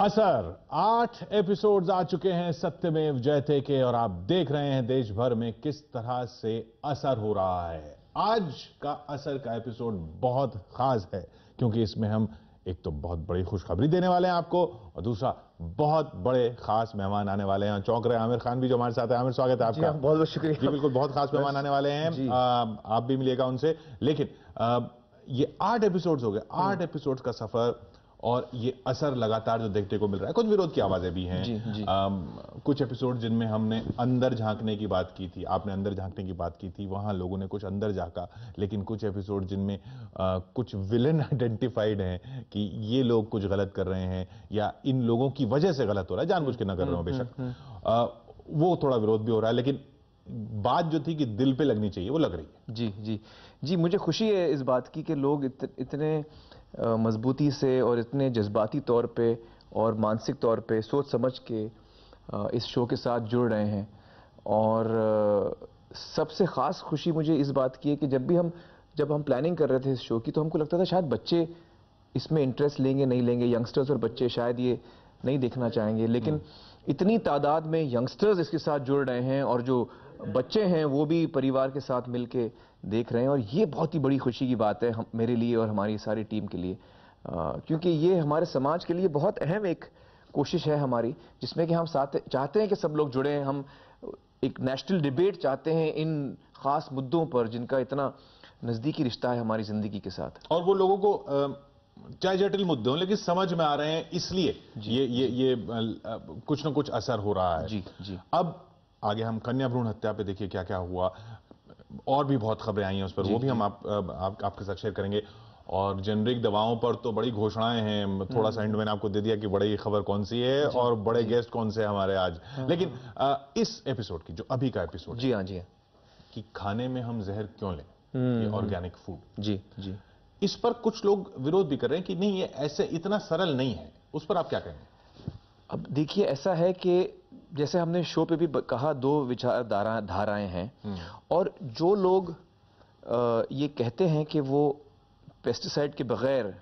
असर 8 एपिसोड्स आ चुके हैं सत्यमेव जयते के और आप देख रहे हैं देश भर में किस तरह से असर हो रहा है। आज का असर का एपिसोड बहुत खास है क्योंकि इसमें हम एक तो बहुत बड़ी खुशखबरी देने वाले हैं आपको और दूसरा बहुत बड़े खास मेहमान आने वाले हैं। चौंक रहे आमिर खान भी जो हमारे साथ है। आमिर, स्वागत है आपका। बहुत बहुत शुक्रिया जी बिल्कुल, बहुत खास मेहमान आने वाले हैं। आप भी मिलिएगा उनसे। लेकिन ये 8 एपिसोड्स हो गए, 8 एपिसोड्स का सफर और ये असर लगातार जो देखने को मिल रहा है। कुछ विरोध की आवाजें भी हैं। जी। कुछ एपिसोड जिनमें हमने अंदर झांकने की बात की थी, आपने अंदर झांकने की बात की थी, वहां लोगों ने कुछ अंदर झांका। लेकिन कुछ एपिसोड जिनमें कुछ विलेन आइडेंटिफाइड हैं कि ये लोग कुछ गलत कर रहे हैं या इन लोगों की वजह से गलत हो रहा है, जानबूझ के ना कर रहे हो बेशक, वो थोड़ा विरोध भी हो रहा है। लेकिन बात जो थी कि दिल पे लगनी चाहिए वो लग रही है। जी जी जी, मुझे खुशी है इस बात की कि लोग इतने मजबूती से और इतने जज्बाती तौर पे और मानसिक तौर पे सोच समझ के इस शो के साथ जुड़ रहे हैं। और सबसे ख़ास खुशी मुझे इस बात की है कि जब हम प्लानिंग कर रहे थे इस शो की तो हमको लगता था शायद बच्चे इसमें इंटरेस्ट लेंगे नहीं लेंगे, यंगस्टर्स और बच्चे शायद ये नहीं देखना चाहेंगे। लेकिन इतनी तादाद में यंगस्टर्स इसके साथ जुड़ रहे हैं और जो बच्चे हैं वो भी परिवार के साथ मिलके देख रहे हैं और ये बहुत ही बड़ी खुशी की बात है मेरे लिए और हमारी सारी टीम के लिए, क्योंकि ये हमारे समाज के लिए बहुत अहम एक कोशिश है हमारी, जिसमें कि हम चाहते हैं कि सब लोग जुड़े। हम एक नेशनल डिबेट चाहते हैं इन खास मुद्दों पर जिनका इतना नज़दीकी रिश्ता है हमारी ज़िंदगी के साथ। और वो लोगों को चाहे जटिल मुद्दे हों लेकिन समझ में आ रहे हैं, इसलिए ये कुछ ना कुछ असर हो रहा है। जी। अब आगे हम कन्या भ्रूण हत्या पे देखिए क्या क्या हुआ, और भी बहुत खबरें आई हैं उस पर, वो भी हम आपके साथ शेयर करेंगे। और जेनरिक दवाओं पर तो बड़ी घोषणाएं हैं। थोड़ा सा हिंट मैंने आपको दे दिया कि बड़ी खबर कौन सी है और बड़े गेस्ट कौन से हैं हमारे आज। लेकिन इस एपिसोड की, जो अभी का एपिसोड, जी हाँ कि खाने में हम जहर क्यों लें, ये ऑर्गेनिक फूड, जी, इस पर कुछ लोग विरोध भी कर रहे हैं कि नहीं, ये ऐसे इतना सरल नहीं है। उस पर आप क्या कहेंगे? अब देखिए, ऐसा है कि जैसे हमने शो पे भी कहा, 2 विचारधाराएं हैं और जो लोग ये कहते हैं कि वो पेस्टिसाइड के बगैर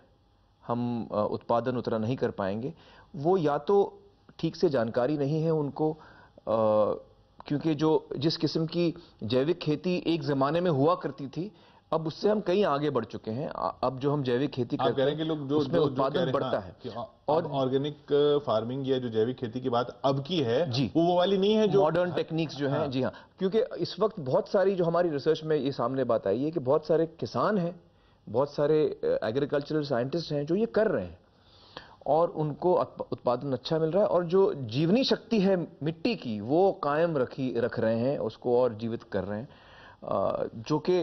हम उत्पादन उतना नहीं कर पाएंगे, वो या तो ठीक से जानकारी नहीं है उनको, क्योंकि जिस किस्म की जैविक खेती एक ज़माने में हुआ करती थी, अब उससे हम कहीं आगे बढ़ चुके हैं। अब जो हम जैविक खेती करते हैं, लोग उसमें उत्पादन बढ़ता है। और ऑर्गेनिक फार्मिंग या जो जैविक खेती की बात अब की है, वो वाली नहीं है जो मॉडर्न टेक्निक्स जो हैं। जी हाँ, क्योंकि इस वक्त बहुत सारी जो हमारी रिसर्च में ये सामने बात आई है कि बहुत सारे किसान हैं, बहुत सारे एग्रीकल्चरल साइंटिस्ट हैं जो ये कर रहे हैं और उनको उत्पादन अच्छा मिल रहा है, और जो जीवनी शक्ति है मिट्टी की वो कायम रख रहे हैं, उसको और जीवित कर रहे हैं, जो कि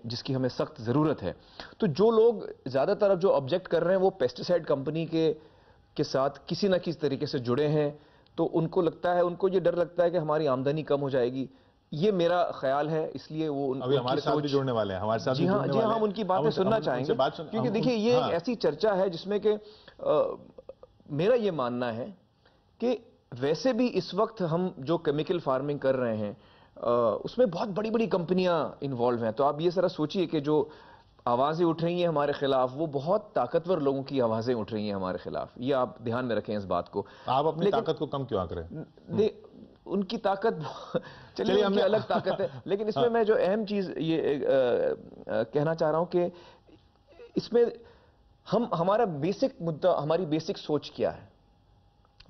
जिसकी हमें सख्त ज़रूरत है। तो जो लोग ज़्यादातर अब जो ऑब्जेक्ट कर रहे हैं वो पेस्टिसाइड कंपनी के साथ किसी न किसी तरीके से जुड़े हैं, तो उनको ये डर लगता है कि हमारी आमदनी कम हो जाएगी। ये मेरा ख्याल है, इसलिए वो अभी हमारे साथ भी जुड़ने वाले हैं, हमारे साथ जी हाँ, हम उनकी बातें सुनना चाहेंगे, क्योंकि देखिए ये एक ऐसी चर्चा है जिसमें कि मेरा ये मानना है कि वैसे भी इस वक्त हम जो केमिकल फार्मिंग कर रहे हैं उसमें बहुत बड़ी बड़ी कंपनियां इन्वॉल्व हैं। तो आप ये सारा सोचिए कि जो आवाज़ें उठ रही हैं हमारे खिलाफ, वो बहुत ताकतवर लोगों की आवाज़ें उठ रही हैं हमारे खिलाफ। ये आप ध्यान में रखें इस बात को। आप अपनी ताकत को कम क्यों आंक रहे हैं? उनकी ताकत चलिए उनकी अलग ताकत है, लेकिन इसमें मैं जो अहम चीज़ ये कहना चाह रहा हूं कि इसमें हमारा बेसिक मुद्दा, हमारी बेसिक सोच क्या है,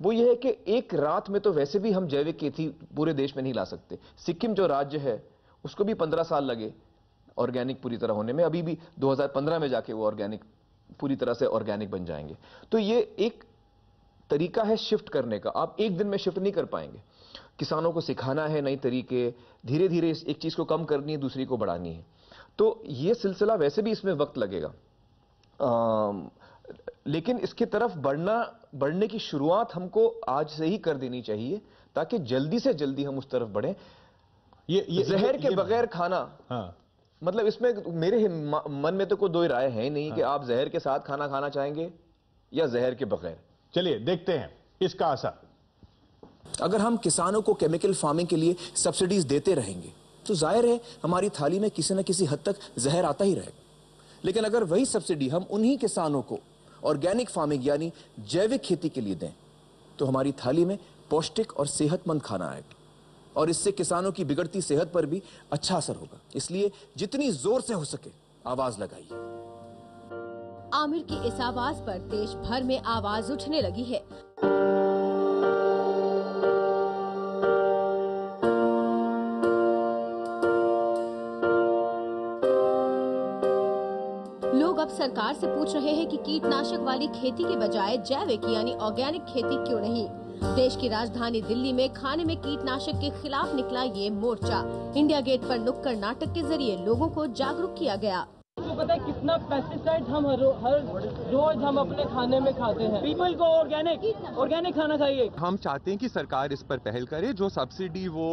वो ये है कि एक रात में तो वैसे भी हम जैविक खेती पूरे देश में नहीं ला सकते। सिक्किम जो राज्य है उसको भी 15 साल लगे ऑर्गेनिक पूरी तरह होने में, अभी भी 2015 में जाके वो ऑर्गेनिक पूरी तरह से ऑर्गेनिक बन जाएंगे। तो ये एक तरीका है शिफ्ट करने का, आप एक दिन में शिफ्ट नहीं कर पाएंगे। किसानों को सिखाना है नए तरीके, धीरे धीरे एक चीज को कम करनी है, दूसरी को बढ़ानी है। तो ये सिलसिला वैसे भी इसमें वक्त लगेगा, लेकिन इसकी तरफ बढ़ने की शुरुआत हमको आज से ही कर देनी चाहिए ताकि जल्दी से जल्दी हम उस तरफ बढ़ें। ये जहर के बगैर खाना, मतलब इसमें मेरे मन में तो कोई दो राय है ही नहीं कि आप जहर के साथ खाना खाना चाहेंगे या जहर के बगैर। चलिए देखते हैं इसका असर। अगर हम किसानों को केमिकल फार्मिंग के लिए सब्सिडीज देते रहेंगे तो जाहिर है हमारी थाली में किसी न किसी हद तक जहर आता ही रहेगा। लेकिन अगर वही सब्सिडी हम उन्हीं किसानों को ऑर्गेनिक फार्मिंग यानी जैविक खेती के लिए दें तो हमारी थाली में पौष्टिक और सेहतमंद खाना आएगा और इससे किसानों की बिगड़ती सेहत पर भी अच्छा असर होगा। इसलिए जितनी जोर से हो सके आवाज लगाइए। आमिर की इस आवाज पर देश भर में आवाज उठने लगी है। लोग अब सरकार से पूछ रहे हैं कि कीटनाशक वाली खेती के बजाय जैविक यानी ऑर्गेनिक खेती क्यों नहीं। देश की राजधानी दिल्ली में खाने में कीटनाशक के खिलाफ निकला ये मोर्चा। इंडिया गेट पर नुक्कड़ नाटक के जरिए लोगों को जागरूक किया गया। तो पता है कितना पेस्टिसाइड हम हर रोज हम अपने खाने में खाते हैं। पीपल को ऑर्गेनिक खाना चाहिए। हम चाहते हैं कि सरकार इस पर पहल करे, जो सब्सिडी वो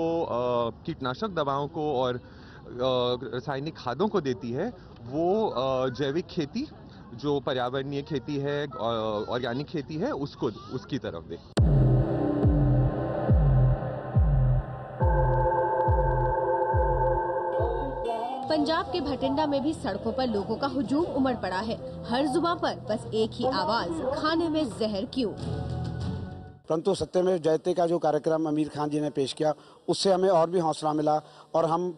कीटनाशक दवाओं को और रासायनिक खादों को देती है वो जैविक खेती, जो पर्यावरणीय खेती है, ऑर्गेनिक खेती है, उसकी तरफ दे। पंजाब के भटिंडा में भी सड़कों पर लोगों का हुजूम उमड़ पड़ा है। हर जुबान पर बस एक ही आवाज, खाने में जहर क्यों। परंतु सत्यमेव जयते का जो कार्यक्रम आमिर खान जी ने पेश किया उससे हमें और भी हौसला मिला और हम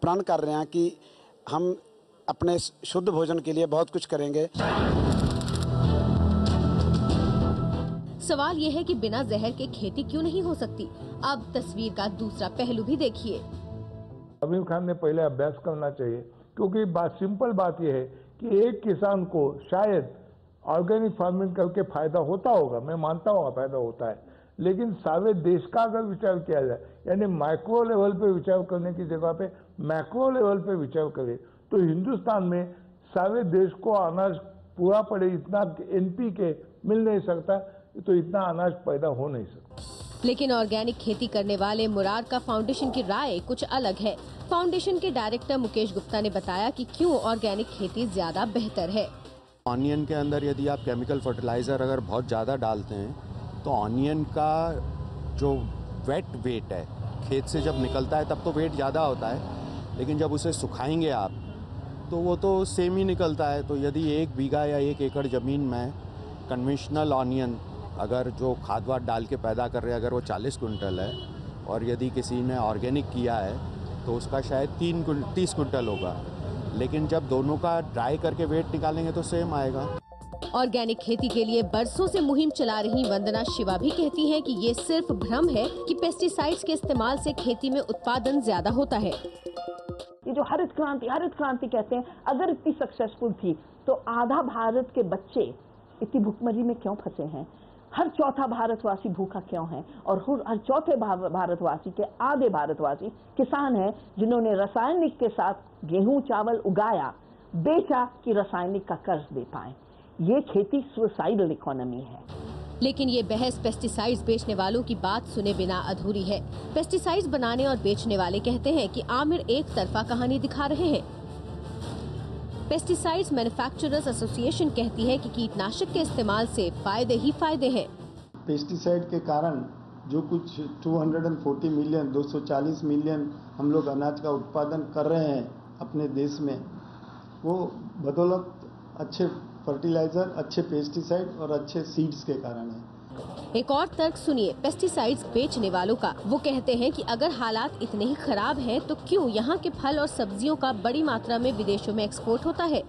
प्रण कर रहे हैं कि हम अपने शुद्ध भोजन के लिए बहुत कुछ करेंगे। सवाल ये है कि बिना जहर के खेती क्यों नहीं हो सकती। अब तस्वीर का दूसरा पहलू भी देखिए। आमिर खान ने पहले अभ्यास करना चाहिए, क्योंकि सिंपल बात यह है कि एक किसान को शायद ऑर्गेनिक फार्मिंग करके फायदा होता होगा, मैं मानता हूँ फायदा होता है, लेकिन सारे देश का अगर विचार किया जाए, यानी माइक्रो लेवल पे विचार करने की जगह पे मैक्रो लेवल पे विचार करे, तो हिंदुस्तान में सारे देश को अनाज पूरा पड़े इतना NPK मिल नहीं सकता, तो इतना अनाज पैदा हो नहीं सकता। लेकिन ऑर्गेनिक खेती करने वाले मुरार का फाउंडेशन की राय कुछ अलग है। फाउंडेशन के डायरेक्टर मुकेश गुप्ता ने बताया कि क्यों ऑर्गेनिक खेती ज्यादा बेहतर है। ऑनियन के अंदर यदि आप केमिकल फर्टिलाइजर अगर बहुत ज़्यादा डालते हैं तो ऑनियन का जो वेट है खेत से जब निकलता है तब तो वेट ज़्यादा होता है, लेकिन जब उसे सुखाएंगे आप तो वो तो सेम ही निकलता है। तो यदि 1 बीघा या 1 एकड़ ज़मीन में कन्वेंशनल ऑनियन अगर जो खाद वाद डाल के पैदा कर रहे हैं अगर वो 40 कुंटल है और यदि किसी ने ऑर्गेनिक किया है तो उसका शायद 30 कुंटल होगा, लेकिन जब दोनों का ड्राई करके वेट निकालेंगे तो सेम आएगा। ऑर्गेनिक खेती के लिए बरसों से मुहिम चला रही वंदना शिवा भी कहती हैं कि ये सिर्फ भ्रम है कि पेस्टिसाइड्स के इस्तेमाल से खेती में उत्पादन ज्यादा होता है। ये जो हरित क्रांति कहते हैं, अगर इतनी सक्सेसफुल थी तो आधा भारत के बच्चे इतनी भुखमरी में क्यों फंसे हैं? हर चौथा भारतवासी भूखा क्यों है? और हर चौथे भारतवासी के आधे भारतवासी किसान हैं जिन्होंने रासायनिक के साथ गेहूं चावल उगाया, बेचा कि रासायनिक का कर्ज दे पाए। ये खेती सुसाइडल इकोनॉमी है। लेकिन ये बहस पेस्टिसाइड्स बेचने वालों की बात सुने बिना अधूरी है। पेस्टिसाइड्स बनाने और बेचने वाले कहते हैं कि आमिर एक तरफा कहानी दिखा रहे हैं। पेस्टिसाइड्स मैन्युफैक्चरर्स एसोसिएशन कहती है कि कीटनाशक के इस्तेमाल से फायदे ही फायदे हैं। पेस्टिसाइड के कारण जो कुछ 240 मिलियन 240 मिलियन हम लोग अनाज का उत्पादन कर रहे हैं अपने देश में, वो बदौलत अच्छे फर्टिलाइजर, अच्छे पेस्टिसाइड और अच्छे सीड्स के कारण है। एक और तर्क सुनिए पेस्टिसाइड्स बेचने वालों का। वो कहते हैं कि अगर हालात इतने ही खराब हैं तो क्यों यहाँ के फल और सब्जियों का बड़ी मात्रा में विदेशों में एक्सपोर्ट होता है।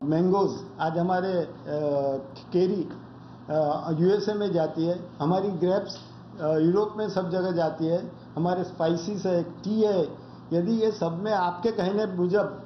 मैंगोज आज हमारे केरी USA में जाती है, हमारी ग्रेप्स यूरोप में सब जगह जाती है, हमारे स्पाइसेस है, टी है। यदि ये सब में आपके कहने मुजब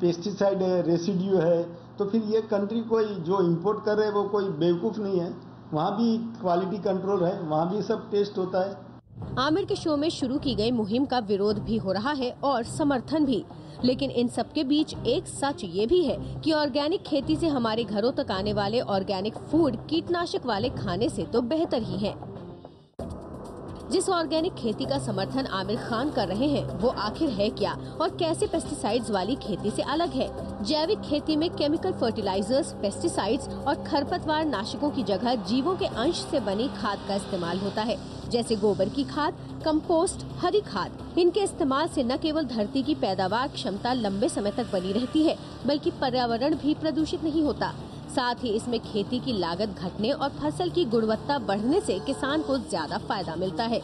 पेस्टिसाइड है, रेसिड्यू है, तो फिर ये कंट्री कोई जो इंपोर्ट कर रहे हैं वो कोई बेवकूफ़ नहीं है। वहाँ भी क्वालिटी कंट्रोल है, वहाँ भी सब टेस्ट होता है। आमिर के शो में शुरू की गई मुहिम का विरोध भी हो रहा है और समर्थन भी, लेकिन इन सब के बीच एक सच ये भी है कि ऑर्गेनिक खेती से हमारे घरों तक आने वाले ऑर्गेनिक फूड कीटनाशक वाले खाने से तो बेहतर ही है। जिस ऑर्गेनिक खेती का समर्थन आमिर खान कर रहे हैं वो आखिर है क्या और कैसे पेस्टिसाइड्स वाली खेती से अलग है। जैविक खेती में केमिकल फर्टिलाइजर्स, पेस्टिसाइड्स और खरपतवार नाशकों की जगह जीवों के अंश से बनी खाद का इस्तेमाल होता है, जैसे गोबर की खाद, कंपोस्ट, हरी खाद। इनके इस्तेमाल से न केवल धरती की पैदावार क्षमता लंबे समय तक बनी रहती है, बल्कि पर्यावरण भी प्रदूषित नहीं होता। साथ ही इसमें खेती की लागत घटने और फसल की गुणवत्ता बढ़ने से किसान को ज्यादा फायदा मिलता है।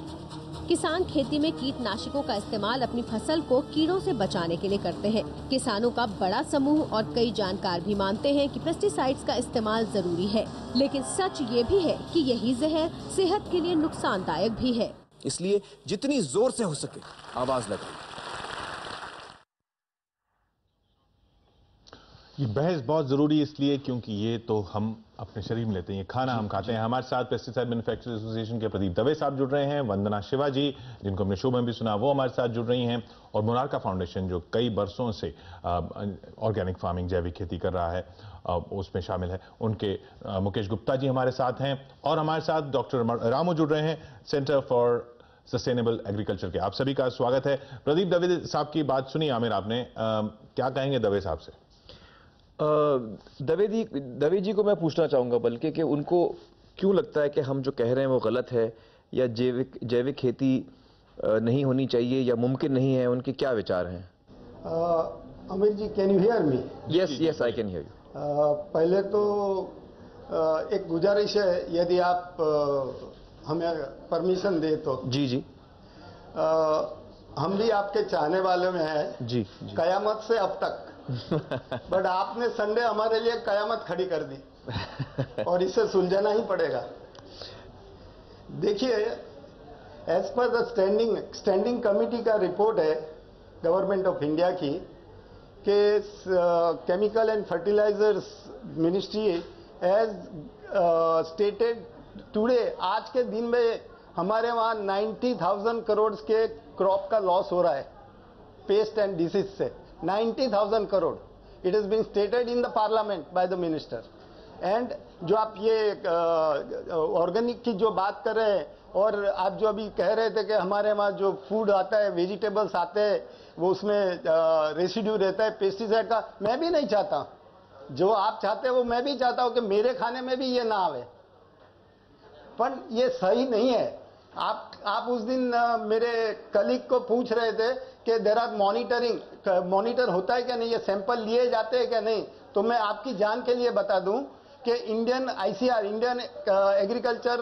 किसान खेती में कीटनाशकों का इस्तेमाल अपनी फसल को कीड़ों से बचाने के लिए करते हैं। किसानों का बड़ा समूह और कई जानकार भी मानते हैं कि पेस्टिसाइड्स का इस्तेमाल जरूरी है, लेकिन सच ये भी है कि यही जहर सेहत के लिए नुकसानदायक भी है। इसलिए जितनी जोर से हो सके आवाज लगाएं। ये बहस बहुत जरूरी इसलिए क्योंकि ये तो हम अपने शरीर में लेते हैं, ये खाना हम खाते हैं। हमारे साथ पेस्टिसाइड मैन्युफैक्चरर्स एसोसिएशन के प्रदीप दवे साहब जुड़ रहे हैं, वंदना शिवा जी जिनको हमने शो में भी सुना वो हमारे साथ जुड़ रही हैं, और मोनार्का फाउंडेशन जो कई बरसों से ऑर्गेनिक फार्मिंग जैविक खेती कर रहा है उसमें शामिल है, उनके मुकेश गुप्ता जी हमारे साथ हैं, और हमारे साथ डॉक्टर रामू जुड़ रहे हैं सेंटर फॉर सस्टेनेबल एग्रीकल्चर के। आप सभी का स्वागत है। प्रदीप दवे साहब की बात सुनी आमिर आपने, क्या कहेंगे दवे साहब से? दवे जी को मैं पूछना चाहूंगा बल्कि कि उनको क्यों लगता है कि हम जो कह रहे हैं वो गलत है, या जैविक खेती नहीं होनी चाहिए या मुमकिन नहीं है, उनके क्या विचार हैं? Amir ji, can you hear me? Yes I can hear you. पहले तो एक गुजारिश है, यदि आप हमें परमिशन दे तो। जी हम भी आपके चाहने वाले में हैं जी। कयामत से अब तक बट आपने संडे हमारे लिए कयामत खड़ी कर दी और इसे सुलझाना ही पड़ेगा। देखिए, as per the standing committee का रिपोर्ट है गवर्नमेंट ऑफ इंडिया की कि chemical and fertilisers ministry as stated today, आज के दिन में हमारे वहां 90,000 करोड़ के क्रॉप का लॉस हो रहा है पेस्ट एंड डिसीज से। 90,000 crore, it is been stated in the parliament by the minister. And जो आप ये ऑर्गेनिक की जो बात कर रहे हैं, और आप जो अभी कह रहे थे कि हमारे वहाँ जो फूड आता है, वेजिटेबल्स आते हैं, वो उसमें रेसिड्यू रहता है पेस्टिसाइड का, मैं भी नहीं चाहता। जो आप चाहते हैं वो मैं भी चाहता हूँ कि मेरे खाने में भी ये ना आवे, पर ये सही नहीं है। आप उस दिन मेरे कलीग को पूछ रहे थे कि देयर आर मॉनिटर होता है क्या नहीं, ये सैंपल लिए जाते हैं क्या नहीं। तो मैं आपकी जान के लिए बता दूं कि Indian ICR, Indian agriculture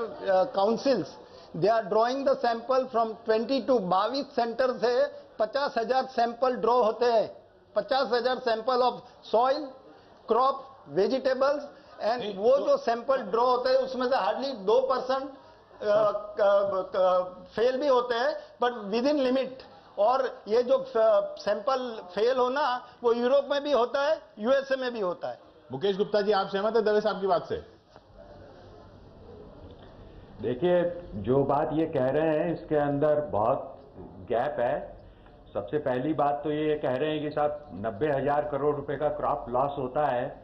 councils, they are drawing the sample from 22 centre से 50,000 सैंपल ड्रॉ होते हैं। 50,000 sample of soil, crop, vegetables, and वो जो सैंपल ड्रॉ होते हैं उसमें से हार्डली 2% फेल भी होते हैं, बट विद इन लिमिट। और ये जो सैंपल फेल होना वो यूरोप में भी होता है, USA में भी होता है। मुकेश गुप्ता जी, आप सहमत है दवे साहब की बात से? देखिए, जो बात ये कह रहे हैं इसके अंदर बहुत गैप है। सबसे पहली बात तो ये कह रहे हैं कि साहब 90,000 करोड़ रुपए का क्रॉप लॉस होता है।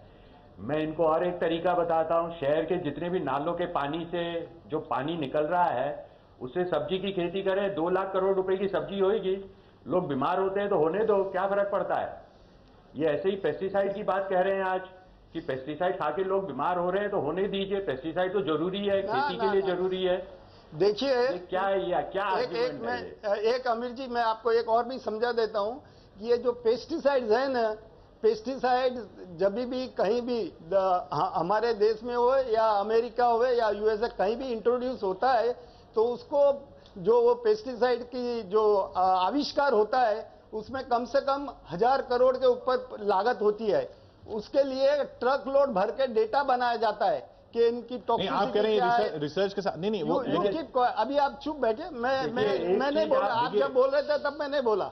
मैं इनको और एक तरीका बताता हूँ। शहर के जितने भी नालों के पानी से जो पानी निकल रहा है उससे सब्जी की खेती करें, 2 लाख करोड़ रुपए की सब्जी होगी। लोग बीमार होते हैं तो होने दो, क्या फर्क पड़ता है। ये ऐसे ही पेस्टिसाइड की बात कह रहे हैं आज कि पेस्टिसाइड खा के लोग बीमार हो रहे हैं तो होने दीजिए। पेस्टिसाइड तो जरूरी है, खेती के लिए जरूरी है। देखिए क्या है, क्या एक अमीर जी, मैं आपको एक और भी समझा देता हूँ। ये जो पेस्टिसाइड्स है ना, पेस्टिसाइड जब भी कहीं भी हमारे देश में हो या अमेरिका हो या USA कहीं भी इंट्रोड्यूस होता है तो उसको जो वो पेस्टिसाइड की जो आविष्कार होता है उसमें कम से कम 1000 करोड़ के ऊपर लागत होती है। उसके लिए ट्रक लोड भर के डेटा बनाया जाता है कि इनकी टॉक्सिसिटी आप कह रहे हैं रिसर्च के साथ। नहीं वो अभी आप चुप बैठे, मैं नहीं बोला। आप जब बोल रहे थे तब मैं नहीं बोला।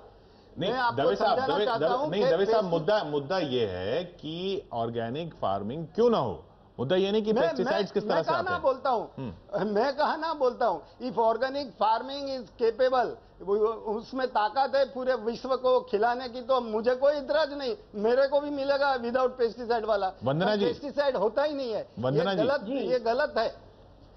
नहीं दवे साहब, मुद्दा ये है कि ऑर्गेनिक फार्मिंग क्यों ना हो। मुद्दा ये नहीं कि पेस्टिसाइड्स किस तरह से आते हैं। मैं कहा ना बोलता हूँ if organic farming is capable, उसमें ताकत है पूरे विश्व को खिलाने की, तो मुझे कोई इतराज नहीं, मेरे को भी मिलेगा विदाउट पेस्टिसाइड वाला। वंदना जी, पेस्टिसाइड होता ही नहीं है। वंदना जी, ये गलत है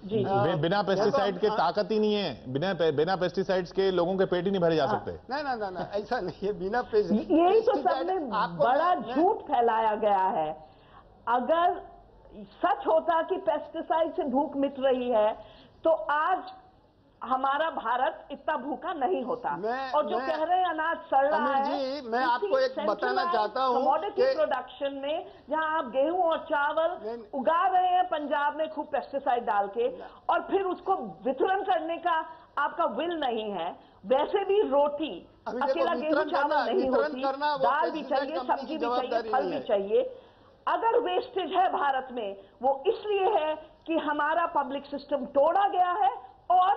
जी। बिना पेस्टिसाइड के ताकत ही नहीं है। बिना पेस्टिसाइड्स के लोगों के पेट ही नहीं भरे जा सकते। ना, ऐसा नहीं है। बिना पेस्टिसाइड, यही तो सबने बड़ा झूठ फैलाया गया है। अगर सच होता कि पेस्टिसाइड से भूख मिट रही है तो आज हमारा भारत इतना भूखा नहीं होता। और जो कह रहे हैं अनाज सड़ रहा है, जी मैं आपको एक बताना चाहता हूँ कमोडिटी प्रोडक्शन में, जहां आप गेहूं और चावल उगा रहे हैं पंजाब में खूब पेस्टिसाइड डाल के, और फिर उसको वितरण करने का आपका विल नहीं है। वैसे भी रोटी अकेला गेहूं चावल नहीं होती, दाल भी चाहिए, सब्जी भी चाहिए, फल भी चाहिए। अगर वेस्टेज है भारत में, वो इसलिए है कि हमारा पब्लिक सिस्टम तोड़ा गया है और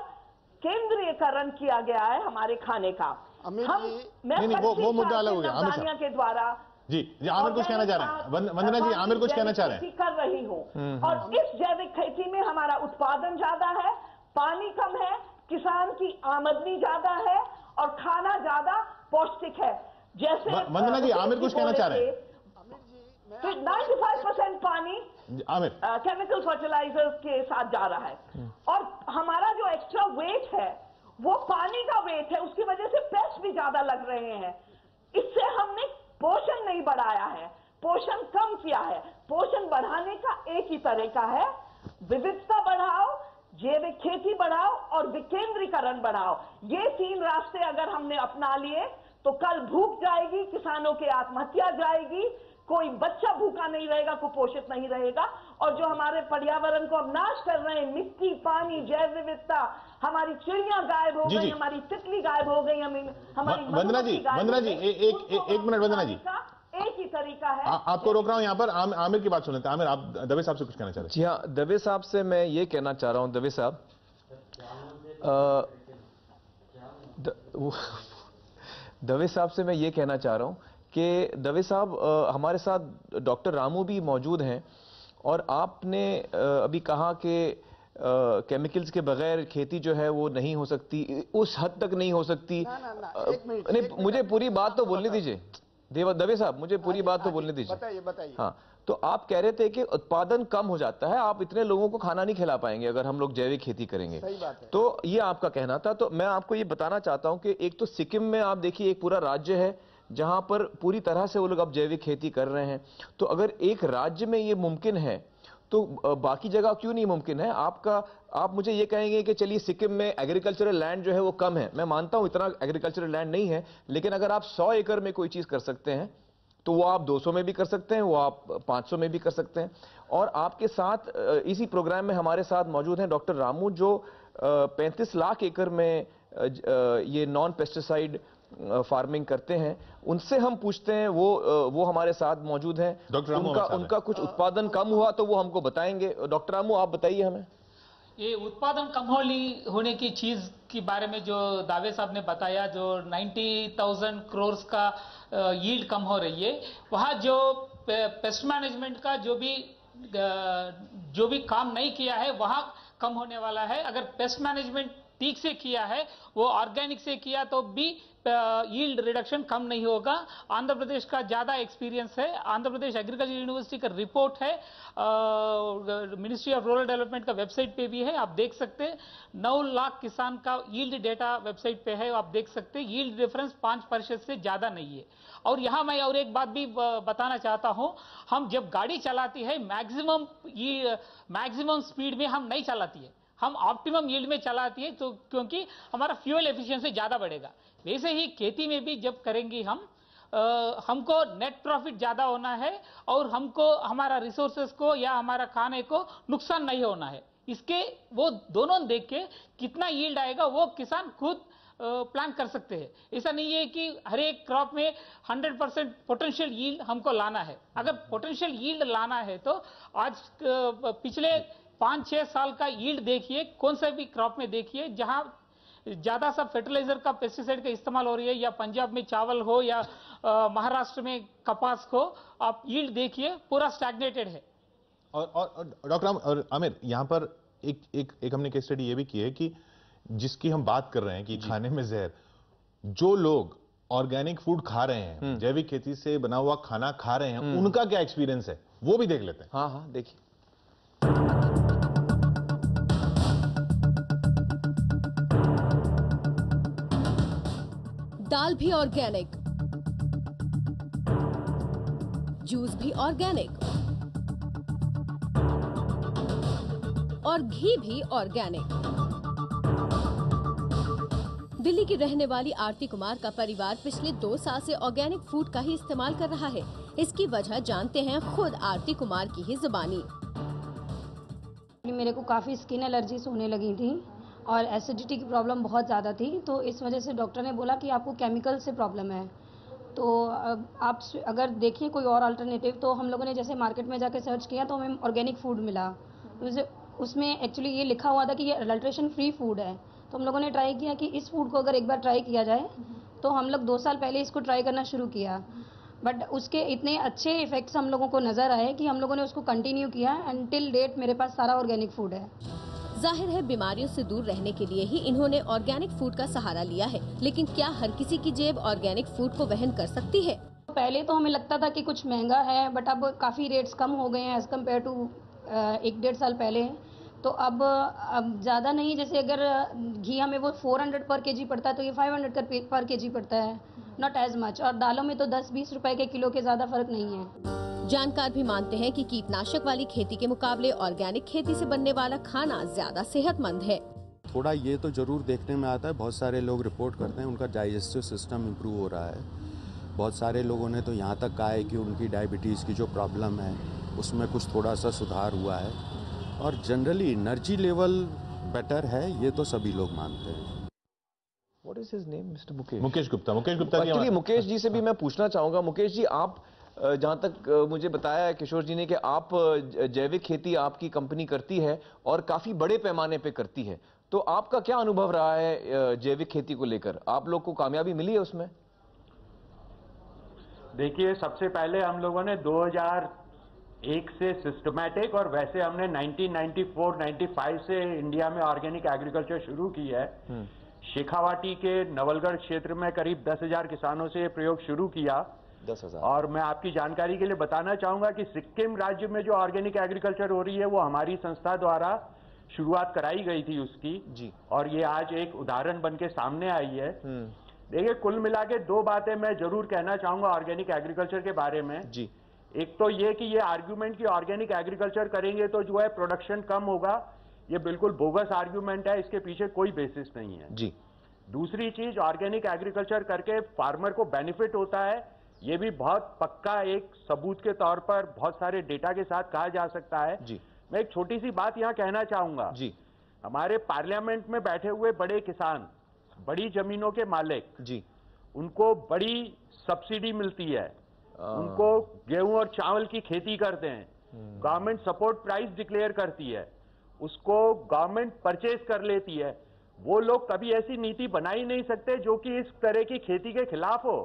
केंद्रीयकरण किया गया है हमारे खाने का। वो मुद्दा अलग हो गया। तानिया के द्वारा जी आमिर कुछ कहना चाह रहे हैं। वंदना जी, आमिर कुछ कहना चाह रहे हैं। कर रही हूँ, और इस जैविक खेती में हमारा उत्पादन ज्यादा है, पानी कम है, किसान की आमदनी ज्यादा है और खाना ज्यादा पौष्टिक है। जैसे वंदना जी, आमिर कुछ कहना चाह रहे हैं। 95% पानी आमिर केमिकल फर्टिलाइजर्स के साथ जा रहा है, और हमारा जो एक्स्ट्रा वेट है वो पानी का वेट है, उसकी वजह से पेस्ट भी ज्यादा लग रहे हैं। इससे हमने पोषण नहीं बढ़ाया है, पोषण कम किया है। पोषण बढ़ाने का एक ही तरीका है, विविधता बढ़ाओ, जैविक खेती बढ़ाओ और विकेंद्रीकरण बढ़ाओ। ये 3 रास्ते अगर हमने अपना लिए तो कल भूख जाएगी, किसानों की आत्महत्या जाएगी, कोई बच्चा भूखा नहीं रहेगा, कुपोषित नहीं रहेगा। और जो हमारे पर्यावरण को अब नाश कर रहे हैं, मिट्टी, पानी, जैव विविधता, हमारी चिड़िया गायब हो गई, हमारी तितली गायब हो गई, हमारी वंदना जी एक मिनट। वंदना जी, एक ही तरीका है। आपको रोक रहा हूं यहाँ पर। आमिर की बात सुनते हैं। आमिर, आप दवे साहब से कुछ कहना चाह रहे हैं। जी हाँ, दवे साहब से मैं ये कहना चाह रहा हूँ। दवे साहब, दवे साहब से मैं ये कहना चाह रहा हूँ कि दवे साहब, हमारे साथ डॉक्टर रामू भी मौजूद हैं, और आपने अभी कहा कि केमिकल्स के बगैर खेती जो है वो नहीं हो सकती, उस हद तक नहीं हो सकती। नहीं, मुझे पूरी बात तो बोलने दीजिए दवे साहब, मुझे पूरी बात तो बोलने दीजिए। बताइए। हाँ, तो आप कह रहे थे कि उत्पादन कम हो जाता है, आप इतने लोगों को खाना नहीं खिला पाएंगे अगर हम लोग जैविक खेती करेंगे। सही बात है। तो ये आपका कहना था। तो मैं आपको ये बताना चाहता हूं कि एक तो सिक्किम में आप देखिए, एक पूरा राज्य है जहां पर पूरी तरह से वो लोग अब जैविक खेती कर रहे हैं। तो अगर एक राज्य में ये मुमकिन है तो बाकी जगह क्यों नहीं मुमकिन है? आप मुझे ये कहेंगे कि चलिए सिक्किम में एग्रीकल्चरल लैंड जो है वो कम है, मैं मानता हूं इतना एग्रीकल्चरल लैंड नहीं है, लेकिन अगर आप 100 एकड़ में कोई चीज कर सकते हैं तो वो आप 200 में भी कर सकते हैं, वो आप 500 में भी कर सकते हैं। और आपके साथ इसी प्रोग्राम में हमारे साथ मौजूद हैं डॉक्टर रामू, जो 35 लाख एकड़ में ये नॉन पेस्टिसाइड फार्मिंग करते हैं। उनसे हम पूछते हैं, वो हमारे साथ मौजूद हैं। डॉक्टर रामू, उनका कुछ उत्पादन कम हुआ तो वो हमको बताएंगे। डॉक्टर रामू, आप बताइए हमें। ये उत्पादन कम होने की चीज के बारे में जो दावे साहब ने बताया, जो 90,000 करोड़ का यील्ड कम हो रही है, वहाँ जो पेस्ट मैनेजमेंट का जो भी काम नहीं किया है वहाँ कम होने वाला है। अगर पेस्ट मैनेजमेंट ठीक से किया है, वो ऑर्गेनिक से किया, तो भी यील्ड रिडक्शन कम नहीं होगा। आंध्र प्रदेश का ज्यादा एक्सपीरियंस है। आंध्र प्रदेश एग्रीकल्चर यूनिवर्सिटी का रिपोर्ट है, मिनिस्ट्री ऑफ रूरल डेवलपमेंट का वेबसाइट पे भी है, आप देख सकते हैं। 9 लाख किसान का यील्ड डेटा वेबसाइट पे है, आप देख सकते हैं। यील्ड डिफरेंस 5% से ज्यादा नहीं है। और यहां मैं और एक बात भी बताना चाहता हूं, हम जब गाड़ी चलाती है मैक्सिमम स्पीड में हम नहीं चलाती है, हम ऑप्टिमम यील्ड में चलाती है, तो क्योंकि हमारा फ्यूल एफिशिएंसी ज्यादा बढ़ेगा। वैसे ही खेती में भी जब करेंगे हमको नेट प्रॉफिट ज्यादा होना है, और हमको हमारा रिसोर्सेस को या हमारा खाने को नुकसान नहीं होना है। इसके वो दोनों देख के कितना यील्ड आएगा वो किसान खुद प्लान कर सकते हैं। ऐसा नहीं है कि हर एक क्रॉप में 100% पोटेंशियल यील्ड हमको लाना है। अगर पोटेंशियल यील्ड लाना है तो आज पिछले 5-6 साल का यील्ड देखिए, कौन सा भी क्रॉप में देखिए जहां ज्यादा सा फर्टिलाइजर का पेस्टिसाइड का इस्तेमाल हो रही है, या पंजाब में चावल हो या महाराष्ट्र में कपास हो, आप यील्ड देखिए पूरा स्टैग्नेटेड है। और डॉक्टर और आमिर, यहाँ पर एक हमने केस स्टडी ये भी की है कि जिसकी हम बात कर रहे हैं कि खाने में जहर, जो लोग ऑर्गेनिक फूड खा रहे हैं, जैविक खेती से बना हुआ खाना खा रहे हैं, उनका क्या एक्सपीरियंस है वो भी देख लेते हैं। हाँ, देखिए। दाल भी ऑर्गेनिक, जूस भी ऑर्गेनिक और घी भी ऑर्गेनिक। दिल्ली की रहने वाली आरती कुमार का परिवार पिछले 2 साल से ऑर्गेनिक फूड का ही इस्तेमाल कर रहा है। इसकी वजह जानते हैं खुद आरती कुमार की ही जुबानी। मेरे को काफ़ी स्किन एलर्जीज होने लगी थी और एसिडिटी की प्रॉब्लम बहुत ज़्यादा थी, तो इस वजह से डॉक्टर ने बोला कि आपको केमिकल से प्रॉब्लम है। तो आप अगर देखिए कोई और अल्टरनेटिव, तो हम लोगों ने जैसे मार्केट में जाके सर्च किया तो हमें ऑर्गेनिक फूड मिला। तो उसमें एक्चुअली ये लिखा हुआ था कि ये अडल्ट्रेशन फ्री फूड है। तो हम लोगों ने ट्राई किया कि इस फूड को अगर एक बार ट्राई किया जाए, तो हम लोग 2 साल पहले इसको ट्राई करना शुरू किया, बट उसके इतने अच्छे इफेक्ट्स हम लोगों को नज़र आए कि हम लोगों ने उसको कंटिन्यू किया एंड टिल डेट मेरे पास सारा ऑर्गेनिक फूड है। जाहिर है बीमारियों से दूर रहने के लिए ही इन्होंने ऑर्गेनिक फूड का सहारा लिया है, लेकिन क्या हर किसी की जेब ऑर्गेनिक फूड को वहन कर सकती है? पहले तो हमें लगता था कि कुछ महंगा है, बट अब काफ़ी रेट्स कम हो गए हैं एज़ कम्पेयर टू 1-1.5 साल पहले। तो अब ज़्यादा नहीं, जैसे अगर घी हमें वो 400 पर केजी पड़ता है तो ये 500 पर केजी पड़ता है, नॉट एज मच। और दालों में तो 10-20 रुपए के किलो के ज़्यादा फर्क नहीं है। जानकार भी मानते हैं कि कीटनाशक वाली खेती के मुकाबले ऑर्गेनिक खेती से बनने वाला खाना ज्यादा सेहतमंद है। थोड़ा ये तो जरूर देखने में आता है, बहुत सारे लोग रिपोर्ट करते हैं उनका डाइजेस्टिव सिस्टम इम्प्रूव हो रहा है। बहुत सारे लोगों ने तो यहाँ तक कहा है कि उनकी डायबिटीज़ की जो प्रॉब्लम है उसमें कुछ थोड़ा सा सुधार हुआ है, और जनरली एनर्जी लेवल बेटर है, ये तो सभी लोग मानते हैं। What is his name, Mr. Mukesh? Mukesh Gupta. Mukesh Gupta actually Mukesh ji से भी मैं पूछना चाहूँगा। मुकेश जी, आप जहाँ तक मुझे बताया है किशोर जी ने कि आप जैविक खेती आपकी कंपनी करती है और काफ़ी बड़े पैमाने पे करती है, तो आपका क्या अनुभव रहा है जैविक खेती को लेकर? आप लोग को कामयाबी मिली है उसमें? देखिए, सबसे पहले हम लोगों ने 2001 से सिस्टमैटिक, और वैसे हमने 1994-95 से इंडिया में ऑर्गेनिक एग्रीकल्चर शुरू की है। शेखावाटी के नवलगढ़ क्षेत्र में करीब 10,000 किसानों से ये प्रयोग शुरू किया। 10,000। और मैं आपकी जानकारी के लिए बताना चाहूंगा कि सिक्किम राज्य में जो ऑर्गेनिक एग्रीकल्चर हो रही है वो हमारी संस्था द्वारा शुरुआत कराई गई थी उसकी जी, और ये आज एक उदाहरण बन के सामने आई है। देखिए, कुल मिला के 2 बातें मैं जरूर कहना चाहूंगा ऑर्गेनिक एग्रीकल्चर के बारे में जी। एक तो ये कि ये आर्ग्यूमेंट कि ऑर्गेनिक एग्रीकल्चर करेंगे तो जो है प्रोडक्शन कम होगा, ये बिल्कुल बोगस आर्ग्यूमेंट है, इसके पीछे कोई बेसिस नहीं है जी। दूसरी चीज, ऑर्गेनिक एग्रीकल्चर करके फार्मर को बेनिफिट होता है, ये भी बहुत पक्का एक सबूत के तौर पर बहुत सारे डेटा के साथ कहा जा सकता है जी। मैं एक छोटी सी बात यहाँ कहना चाहूंगा जी। हमारे पार्लियामेंट में बैठे हुए बड़े किसान, बड़ी जमीनों के मालिक जी, उनको बड़ी सब्सिडी मिलती है, उनको गेहूं और चावल की खेती करते हैं, गवर्नमेंट सपोर्ट प्राइस डिक्लेयर करती है, उसको गवर्नमेंट परचेज कर लेती है। वो लोग कभी ऐसी नीति बना ही नहीं सकते जो कि इस तरह की खेती के खिलाफ हो।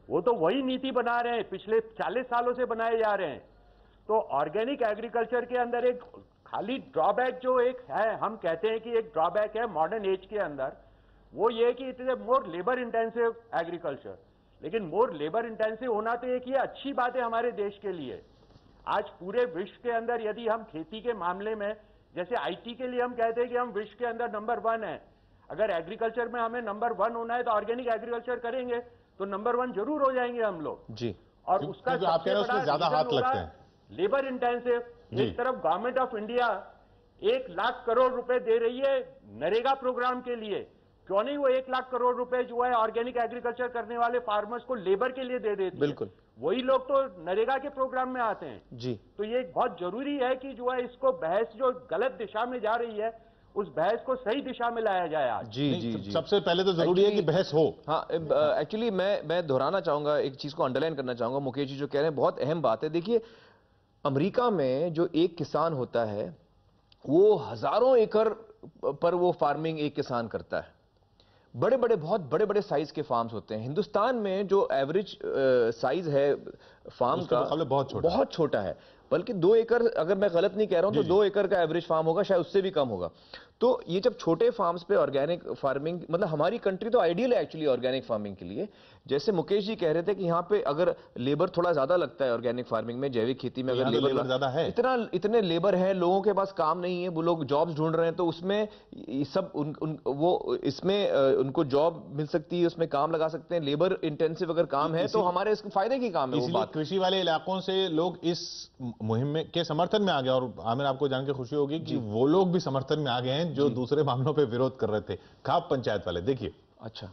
वो तो वही नीति बना रहे हैं, पिछले 40 सालों से बनाए जा रहे हैं। तो ऑर्गेनिक एग्रीकल्चर के अंदर एक खाली ड्रॉबैक जो एक है, हम कहते हैं कि एक ड्रॉबैक है मॉडर्न एज के अंदर, वो ये है कि it is a more labour intensive agriculture. लेकिन मोर लेबर इंटेंसिव होना तो एक ये अच्छी बात है हमारे देश के लिए। आज पूरे विश्व के अंदर यदि हम खेती के मामले में, जैसे आईटी के लिए हम कहते हैं कि हम विश्व के अंदर नंबर 1 है, अगर एग्रीकल्चर में हमें नंबर 1 होना है तो ऑर्गेनिक एग्रीकल्चर करेंगे तो नंबर 1 जरूर हो जाएंगे हम लोग जी। और उसका आप कह रहे हैं उसमें ज्यादा हाथ लगते हैं, लेबर इंटेंसिव। एक तरफ government of India 1 lakh crore रुपए दे रही है नरेगा प्रोग्राम के लिए, क्यों नहीं वो 1 लाख करोड़ रुपए जो है ऑर्गेनिक एग्रीकल्चर करने वाले फार्मर्स को लेबर के लिए दे देती है। बिल्कुल, वही लोग तो नरेगा के प्रोग्राम में आते हैं जी। तो ये बहुत जरूरी है कि जो है इसको बहस जो गलत दिशा में जा रही है उस बहस को सही दिशा में लाया जाए आज। जी जी जी। सबसे पहले तो जरूरी है कि बहस हो। हाँ, एक्चुअली मैं दोहराना चाहूंगा, एक चीज को अंडरलाइन करना चाहूंगा। मुकेश जी जो कह रहे हैं बहुत अहम बात है। देखिए, अमेरिका में जो एक किसान होता है वो हजारों एकड़ पर वो फार्मिंग एक किसान करता है, बड़े बड़े बहुत बड़े बड़े साइज के फार्म्स होते हैं। हिंदुस्तान में जो एवरेज साइज है फार्म का बहुत छोटा है, बल्कि 2 एकड़, अगर मैं गलत नहीं कह रहा हूं तो 2 एकड़ का एवरेज फार्म होगा, शायद उससे भी कम होगा। तो ये जब छोटे फार्म्स पे ऑर्गेनिक फार्मिंग, मतलब हमारी कंट्री तो आइडियल है एक्चुअली ऑर्गेनिक फार्मिंग के लिए। जैसे मुकेश जी कह रहे थे कि यहाँ पे अगर लेबर थोड़ा ज्यादा लगता है ऑर्गेनिक फार्मिंग में, जैविक खेती में अगर लेबर ज्यादा है, इतने लेबर है, लोगों के पास काम नहीं है, वो लोग जॉब्स ढूंढ रहे हैं, तो उसमें सब वो इसमें उनको जॉब मिल सकती है, उसमें काम लगा सकते हैं। लेबर इंटेंसिव अगर काम है तो हमारे इसके फायदे की काम है। इसलिए कृषि वाले इलाकों से लोग इस मुहिम में के समर्थन में आ गए, और आमिर आपको जान के खुशी होगी कि वो लोग भी समर्थन में आ गए हैं जो दूसरे मामलों पे विरोध कर रहे थे, खाप पंचायत वाले। देखिए अच्छा,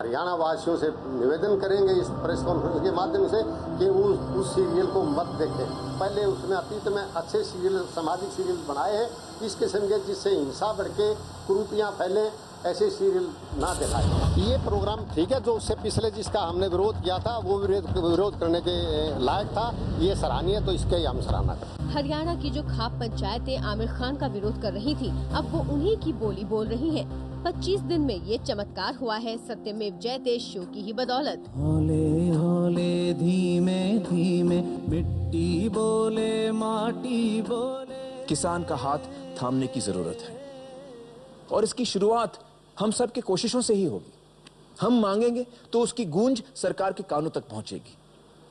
हरियाणा वासियों से निवेदन करेंगे इस प्रेस कॉन्फ्रेंस के माध्यम से कि वो उस सीरियल को मत देखें। पहले उसने अतीत में अच्छे सीरियल, सामाजिक सीरियल बनाए हैं, इस किस्म के जिससे हिंसा बढ़ के कुरीतियाँ फैले, ऐसे सीरियल ना दिखाएं। ये प्रोग्राम ठीक है, जो उससे पिछले जिसका हमने विरोध किया था वो विरोध करने के लायक था, ये सराहनीय, तो इसके हम सराहना करें। हरियाणा की जो खाप पंचायतें आमिर खान का विरोध कर रही थी, अब वो उन्हीं की बोली बोल रही हैं। 25 दिन में ये चमत्कार हुआ है सत्यमेव जयते शो की ही बदौलत। होले होले धीमे धीमे मिट्टी बोले माटी बोले। किसान का हाथ थामने की जरूरत है और इसकी शुरुआत हम सब की कोशिशों से ही होगी। हम मांगेंगे तो उसकी गूंज सरकार के कानों तक पहुंचेगी।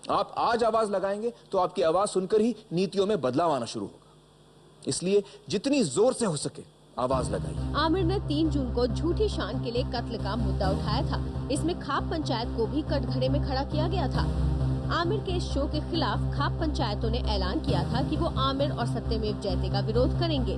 आप आज आवाज लगाएंगे तो आपकी आवाज सुनकर ही नीतियों में बदलाव आना शुरू होगा। इसलिए जितनी जोर से हो सके आवाज लगाइए। आमिर ने 3 जून को झूठी शान के लिए कत्ल का मुद्दा उठाया था। इसमें खाप पंचायत को भी कटघरे में खड़ा किया गया था। आमिर के इस शो के खिलाफ खाप पंचायतों ने ऐलान किया था कि वो आमिर और सत्यमेव जयते का विरोध करेंगे।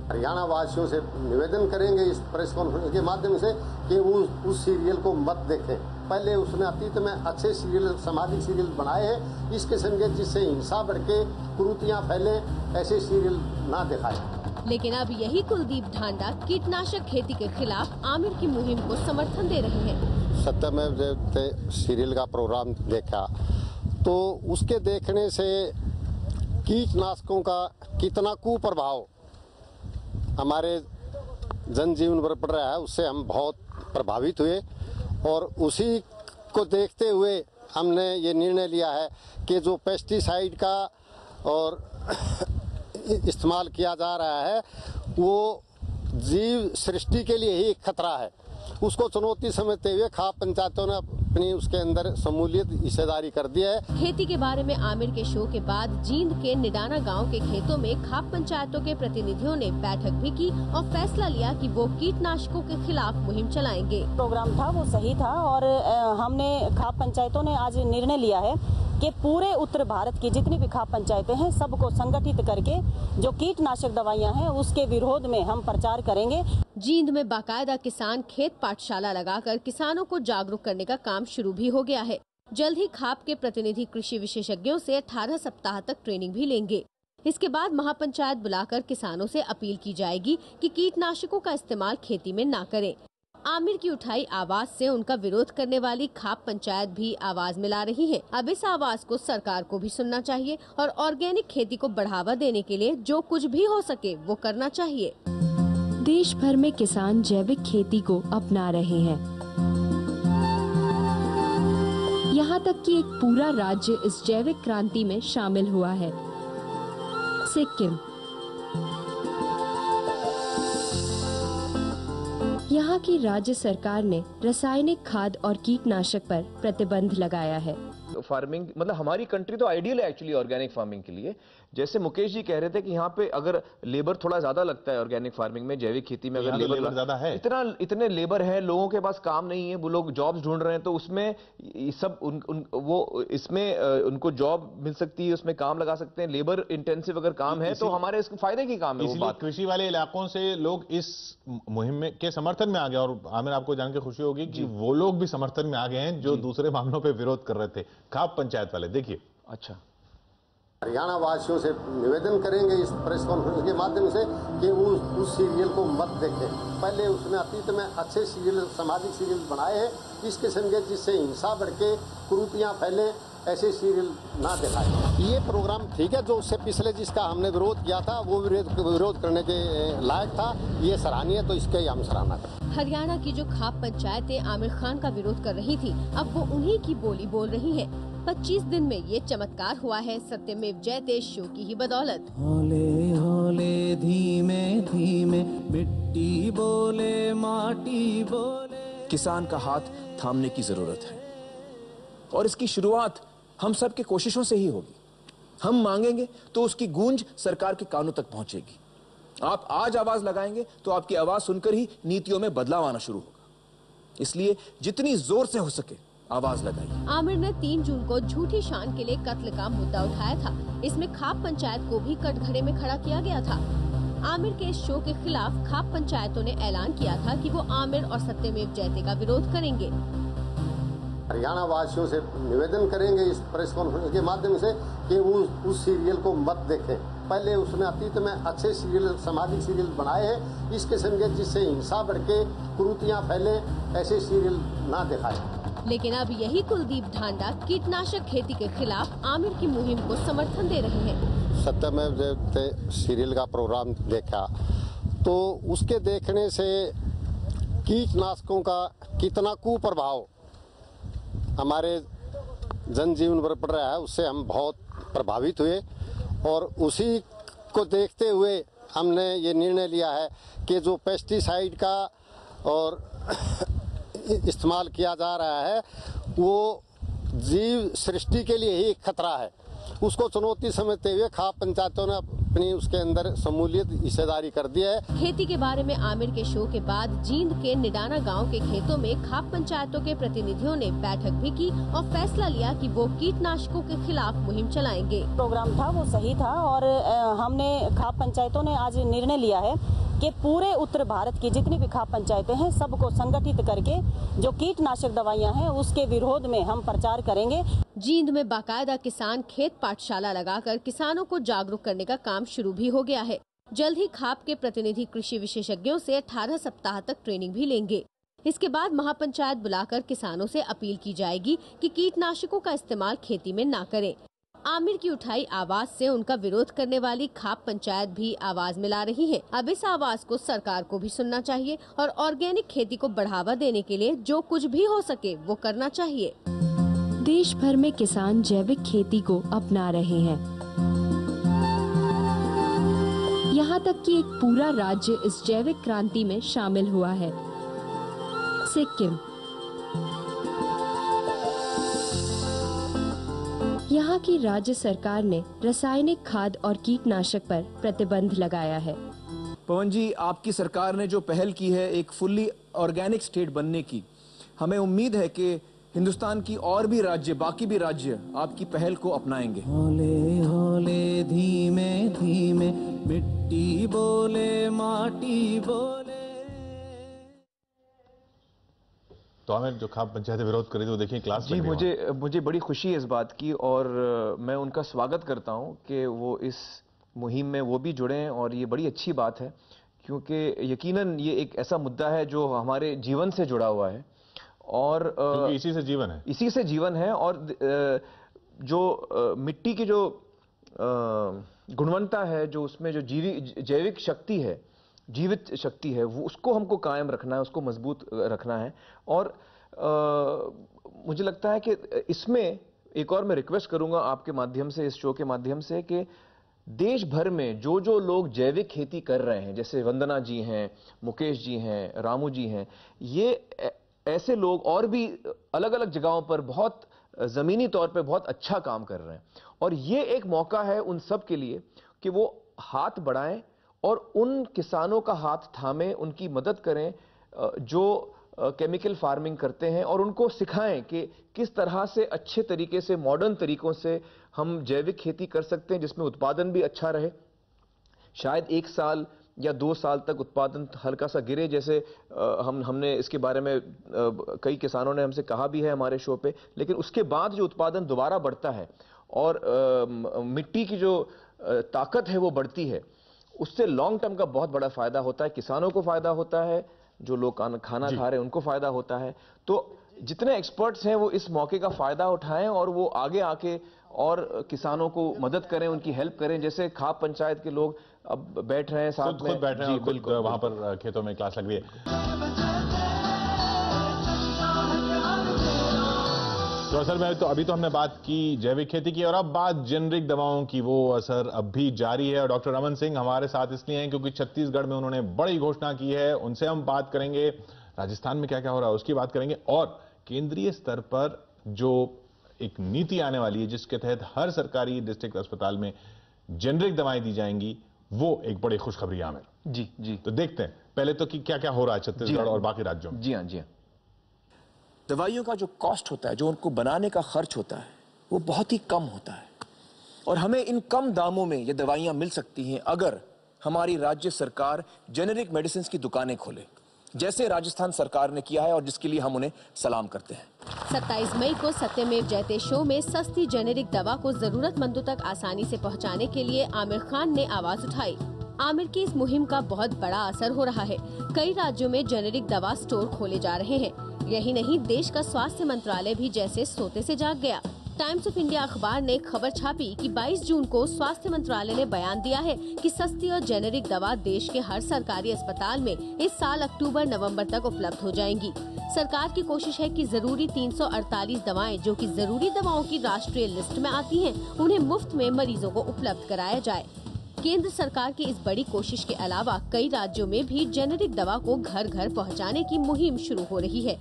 हरियाणा वासियों से निवेदन करेंगे इस प्रेस कॉन्फ्रेंस के माध्यम से कि वो उस सीरियल को मत देखें। पहले उसने अतीत में अच्छे सीरियल, सामाजिक सीरियल बनाए हैं, इस किस्म के जिससे हिंसा बढ़ के कुरीतियाँ फैले, ऐसे सीरियल ना दिखाएं। लेकिन अब यही कुलदीप ढांडा कीटनाशक खेती के खिलाफ आमिर की मुहिम को समर्थन दे रहे हैं। सत्यमेव जयते सीरियल का प्रोग्राम देखा तो उसके देखने से कीटनाशकों का कितना कुप्रभाव हमारे जनजीवन पर पड़ रहा है, उससे हम बहुत प्रभावित हुए और उसी को देखते हुए हमने ये निर्णय लिया है कि जो पेस्टिसाइड का और इस्तेमाल किया जा रहा है वो जीव सृष्टि के लिए ही एक खतरा है। उसको चुनौती समझते हुए खाप पंचायतों ने अपनी उसके अंदर शमूलियत हिस्सेदारी कर दी है। खेती के बारे में आमिर के शो के बाद जींद के निडाना गांव के खेतों में खाप पंचायतों के प्रतिनिधियों ने बैठक भी की और फैसला लिया कि वो कीटनाशकों के खिलाफ मुहिम चलाएंगे। प्रोग्राम था वो सही था और हमने खाप पंचायतों ने आज निर्णय लिया है कि पूरे उत्तर भारत की जितनी भी खाप पंचायतें हैं सबको संगठित करके जो कीटनाशक दवाइयां हैं उसके विरोध में हम प्रचार करेंगे। जींद में बाकायदा किसान खेत पाठशाला लगाकर किसानों को जागरूक करने का काम शुरू भी हो गया है। जल्द ही खाप के प्रतिनिधि कृषि विशेषज्ञों से 18 सप्ताह तक ट्रेनिंग भी लेंगे। इसके बाद महापंचायत बुलाकर किसानों से अपील की जाएगी कि कीटनाशकों का इस्तेमाल खेती में न करें। आमिर की उठाई आवाज से उनका विरोध करने वाली खाप पंचायत भी आवाज मिला रही है। अब इस आवाज को सरकार को भी सुनना चाहिए और ऑर्गेनिक खेती को बढ़ावा देने के लिए जो कुछ भी हो सके वो करना चाहिए। देश भर में किसान जैविक खेती को अपना रहे हैं। यहाँ तक कि एक पूरा राज्य इस जैविक क्रांति में शामिल हुआ है, सिक्किम। यहाँ की राज्य सरकार ने रासायनिक खाद और कीटनाशक पर प्रतिबंध लगाया है। फार्मिंग मतलब हमारी कंट्री तो आइडियल है एक्चुअली ऑर्गेनिक फार्मिंग के लिए। जैसे मुकेश जी कह रहे थे कि यहाँ पे अगर लेबर थोड़ा ज्यादा लगता है ऑर्गेनिक फार्मिंग में, जैविक खेती में अगर लेबर ज्यादा है, इतने लेबर है, लोगों के पास काम नहीं है, वो लोग जॉब्स ढूंढ रहे हैं, तो उसमें सब वो इसमें उनको जॉब मिल सकती है, उसमें काम लगा सकते हैं। लेबर इंटेंसिव अगर काम है तो हमारे इसके फायदे की काम है। इसलिए कृषि वाले इलाकों से लोग इस मुहिम में के समर्थन में आ गए। और आमिर आपको जान के खुशी होगी कि वो लोग भी समर्थन में आ गए हैं जो दूसरे मामलों पे विरोध कर रहे थे, खाप पंचायत वाले। देखिए। अच्छा, हरियाणा वासियों से निवेदन करेंगे इस प्रेस कॉन्फ्रेंस के माध्यम से कि वो उस सीरियल को मत देखें। पहले उसने अतीत में अच्छे सीरियल, सामाजिक सीरियल बनाए हैं, इस किस्म के जिससे हिंसा बढ़ के कुरीतियाँ फैले, ऐसे सीरियल ना दिखाएं। ये प्रोग्राम ठीक है, जो उससे पिछले जिसका हमने विरोध किया था वो विरोध करने के लायक था, ये सराहनीय, तो इसके हम सराहना करें। हरियाणा की जो खाप पंचायतें आमिर खान का विरोध कर रही थी, अब वो उन्हीं की बोली बोल रही हैं। 25 दिन में ये चमत्कार हुआ है सत्यमेव जयते शो की ही बदौलत। होले होले धीमे धीमे मिट्टी बोले माटी बोले। किसान का हाथ थामने की जरूरत है और इसकी शुरुआत हम सब की कोशिशों से ही होगी। हम मांगेंगे तो उसकी गूंज सरकार के कानों तक पहुंचेगी। आप आज आवाज लगाएंगे तो आपकी आवाज सुनकर ही नीतियों में बदलाव आना शुरू होगा। इसलिए जितनी जोर से हो सके आवाज लगाइए। आमिर ने 3 जून को झूठी शान के लिए कत्ल का मुद्दा उठाया था। इसमें खाप पंचायत को भी कटघरे में खड़ा किया गया था। आमिर के इस शो के खिलाफ खाप पंचायतों ने ऐलान किया था कि वो आमिर और सत्यमेव जयते का विरोध करेंगे। हरियाणा वासियों से निवेदन करेंगे इस प्रेस कॉन्फ्रेंस के माध्यम से कि वो उस सीरियल को मत देखें। पहले उसने अतीत में अच्छे सीरियल, सामाजिक सीरियल बनाए हैं, इस किस्म के जिससे हिंसा बढ़ के कुरीतियां फैले, ऐसे सीरियल ना दिखाए। लेकिन अब यही कुलदीप ढांडा कीटनाशक खेती के खिलाफ आमिर की मुहिम को समर्थन दे रहे हैं। सत्यमेव जयते सीरियल का प्रोग्राम देखा तो उसके देखने से कीटनाशकों का कितना कुप्रभाव हमारे जनजीवन पर पड़ रहा है, उससे हम बहुत प्रभावित हुए और उसी को देखते हुए हमने ये निर्णय लिया है कि जो पेस्टिसाइड का और इस्तेमाल किया जा रहा है वो जीव सृष्टि के लिए ही खतरा है। उसको चुनौती समझते हुए खाप पंचायतों ने अपनी उसके अंदर शमूलियत हिस्सेदारी कर दी है। खेती के बारे में आमिर के शो के बाद जींद के निडाना गांव के खेतों में खाप पंचायतों के प्रतिनिधियों ने बैठक भी की और फैसला लिया कि वो कीटनाशकों के खिलाफ मुहिम चलाएंगे। प्रोग्राम था वो सही था और हमने खाप पंचायतों ने आज निर्णय लिया है कि पूरे उत्तर भारत की जितनी भी खाप पंचायतें हैं सबको संगठित करके जो कीटनाशक दवाइयां हैं उसके विरोध में हम प्रचार करेंगे। जींद में बाकायदा किसान खेत पाठशाला लगाकर किसानों को जागरूक करने का काम शुरू भी हो गया है। जल्द ही खाप के प्रतिनिधि कृषि विशेषज्ञों से 18 सप्ताह तक ट्रेनिंग भी लेंगे। इसके बाद महापंचायत बुलाकर किसानों से अपील की जाएगी कि कीटनाशकों का इस्तेमाल खेती में न करें। आमिर की उठाई आवाज से उनका विरोध करने वाली खाप पंचायत भी आवाज मिला रही है। अब इस आवाज को सरकार को भी सुनना चाहिए और ऑर्गेनिक खेती को बढ़ावा देने के लिए जो कुछ भी हो सके वो करना चाहिए। देश भर में किसान जैविक खेती को अपना रहे हैं। यहाँ तक कि एक पूरा राज्य इस जैविक क्रांति में शामिल हुआ है, सिक्किम। यहाँ की राज्य सरकार ने रासायनिक खाद और कीटनाशक पर प्रतिबंध लगाया है। पवन जी, आपकी सरकार ने जो पहल की है एक फुल्ली ऑर्गेनिक स्टेट बनने की, हमें उम्मीद है कि हिंदुस्तान की और भी राज्य, बाकी भी राज्य आपकी पहल को अपनाएंगे। हौले हौले धीमे धीमे मिट्टी बोले माटी बोले। तो हमें जो खाप पंचायत विरोध करी थी वो देखिए क्लास जी, मुझे बड़ी खुशी है इस बात की और मैं उनका स्वागत करता हूं कि वो इस मुहिम में वो भी जुड़े हैं और ये बड़ी अच्छी बात है क्योंकि यकीनन ये एक ऐसा मुद्दा है जो हमारे जीवन से जुड़ा हुआ है और इसी से जीवन है, इसी से जीवन है और जो मिट्टी की जो गुणवत्ता है, जो उसमें जो जैविक शक्ति है, जीवित शक्ति है, वो उसको हमको कायम रखना है, उसको मजबूत रखना है। और मुझे लगता है कि इसमें एक और मैं रिक्वेस्ट करूंगा आपके माध्यम से, इस शो के माध्यम से, कि देश भर में जो जो लोग जैविक खेती कर रहे हैं, जैसे वंदना जी हैं, मुकेश जी हैं, रामू जी हैं, ये ऐसे लोग और भी अलग अलग जगहों पर बहुत जमीनी तौर पे बहुत अच्छा काम कर रहे हैं और ये एक मौका है उन सब के लिए कि वो हाथ बढ़ाएं और उन किसानों का हाथ थामें, उनकी मदद करें जो केमिकल फार्मिंग करते हैं और उनको सिखाएं कि किस तरह से अच्छे तरीके से, मॉडर्न तरीकों से हम जैविक खेती कर सकते हैं जिसमें उत्पादन भी अच्छा रहे। शायद 1 साल या 2 साल तक उत्पादन हल्का सा गिरे, जैसे हमने इसके बारे में कई किसानों ने हमसे कहा भी है हमारे शो पे, लेकिन उसके बाद जो उत्पादन दोबारा बढ़ता है और मिट्टी की जो ताकत है वो बढ़ती है, उससे लॉन्ग टर्म का बहुत बड़ा फायदा होता है। किसानों को फायदा होता है, जो लोग खाना खा रहे हैं उनको फायदा होता है। तो जितने एक्सपर्ट्स हैं वो इस मौके का फायदा उठाएं और वो आगे आके और किसानों को मदद करें, उनकी हेल्प करें। जैसे खाप पंचायत के लोग अब बैठ रहे हैं साथ में, खुद बैठ रहे हैं, बिल्कुल वहां पर खेतों में क्लास लग रही है। तो असल में तो अभी तो हमने बात की जैविक खेती की और अब बात जेनरिक दवाओं की। वो असर अब भी जारी है और डॉक्टर रमन सिंह हमारे साथ इसलिए हैं क्योंकि छत्तीसगढ़ में उन्होंने बड़ी घोषणा की है। उनसे हम बात करेंगे, राजस्थान में क्या क्या हो रहा है उसकी बात करेंगे और केंद्रीय स्तर पर जो एक नीति आने वाली है जिसके तहत हर सरकारी डिस्ट्रिक्ट अस्पताल में जेनरिक दवाएं दी जाएंगी, वो एक बड़ी खुशखबरी है आमिर। जी जी, तो देखते हैं पहले तो कि क्या क्या हो रहा है छत्तीसगढ़ और बाकी राज्यों में। जी हाँ, जी हाँ। दवाइयों का जो कॉस्ट होता है, जो उनको बनाने का खर्च होता है, वो बहुत ही कम होता है और हमें इन कम दामों में ये दवाइयां मिल सकती हैं अगर हमारी राज्य सरकार जेनेरिक मेडिसिन की दुकानें खोले, जैसे राजस्थान सरकार ने किया है और जिसके लिए हम उन्हें सलाम करते हैं। 27 मई को सत्यमेव जयते शो में सस्ती जेनेरिक दवा को जरूरतमंदों तक आसानी से पहुंचाने के लिए आमिर खान ने आवाज उठाई। आमिर की इस मुहिम का बहुत बड़ा असर हो रहा है। कई राज्यों में जेनेरिक दवा स्टोर खोले जा रहे हैं। यही नहीं, देश का स्वास्थ्य मंत्रालय भी जैसे सोते से जाग गया। टाइम्स ऑफ इंडिया अखबार ने खबर छापी कि 22 जून को स्वास्थ्य मंत्रालय ने बयान दिया है कि सस्ती और जेनेरिक दवा देश के हर सरकारी अस्पताल में इस साल अक्टूबर-नवंबर तक उपलब्ध हो जाएंगी। सरकार की कोशिश है कि जरूरी 348 दवाएं जो कि जरूरी दवाओं की राष्ट्रीय लिस्ट में आती हैं, उन्हें मुफ्त में मरीजों को उपलब्ध कराया जाए। केंद्र सरकार की इस बड़ी कोशिश के अलावा कई राज्यों में भी जेनेरिक दवा को घर घर पहुंचाने की मुहिम शुरू हो रही है।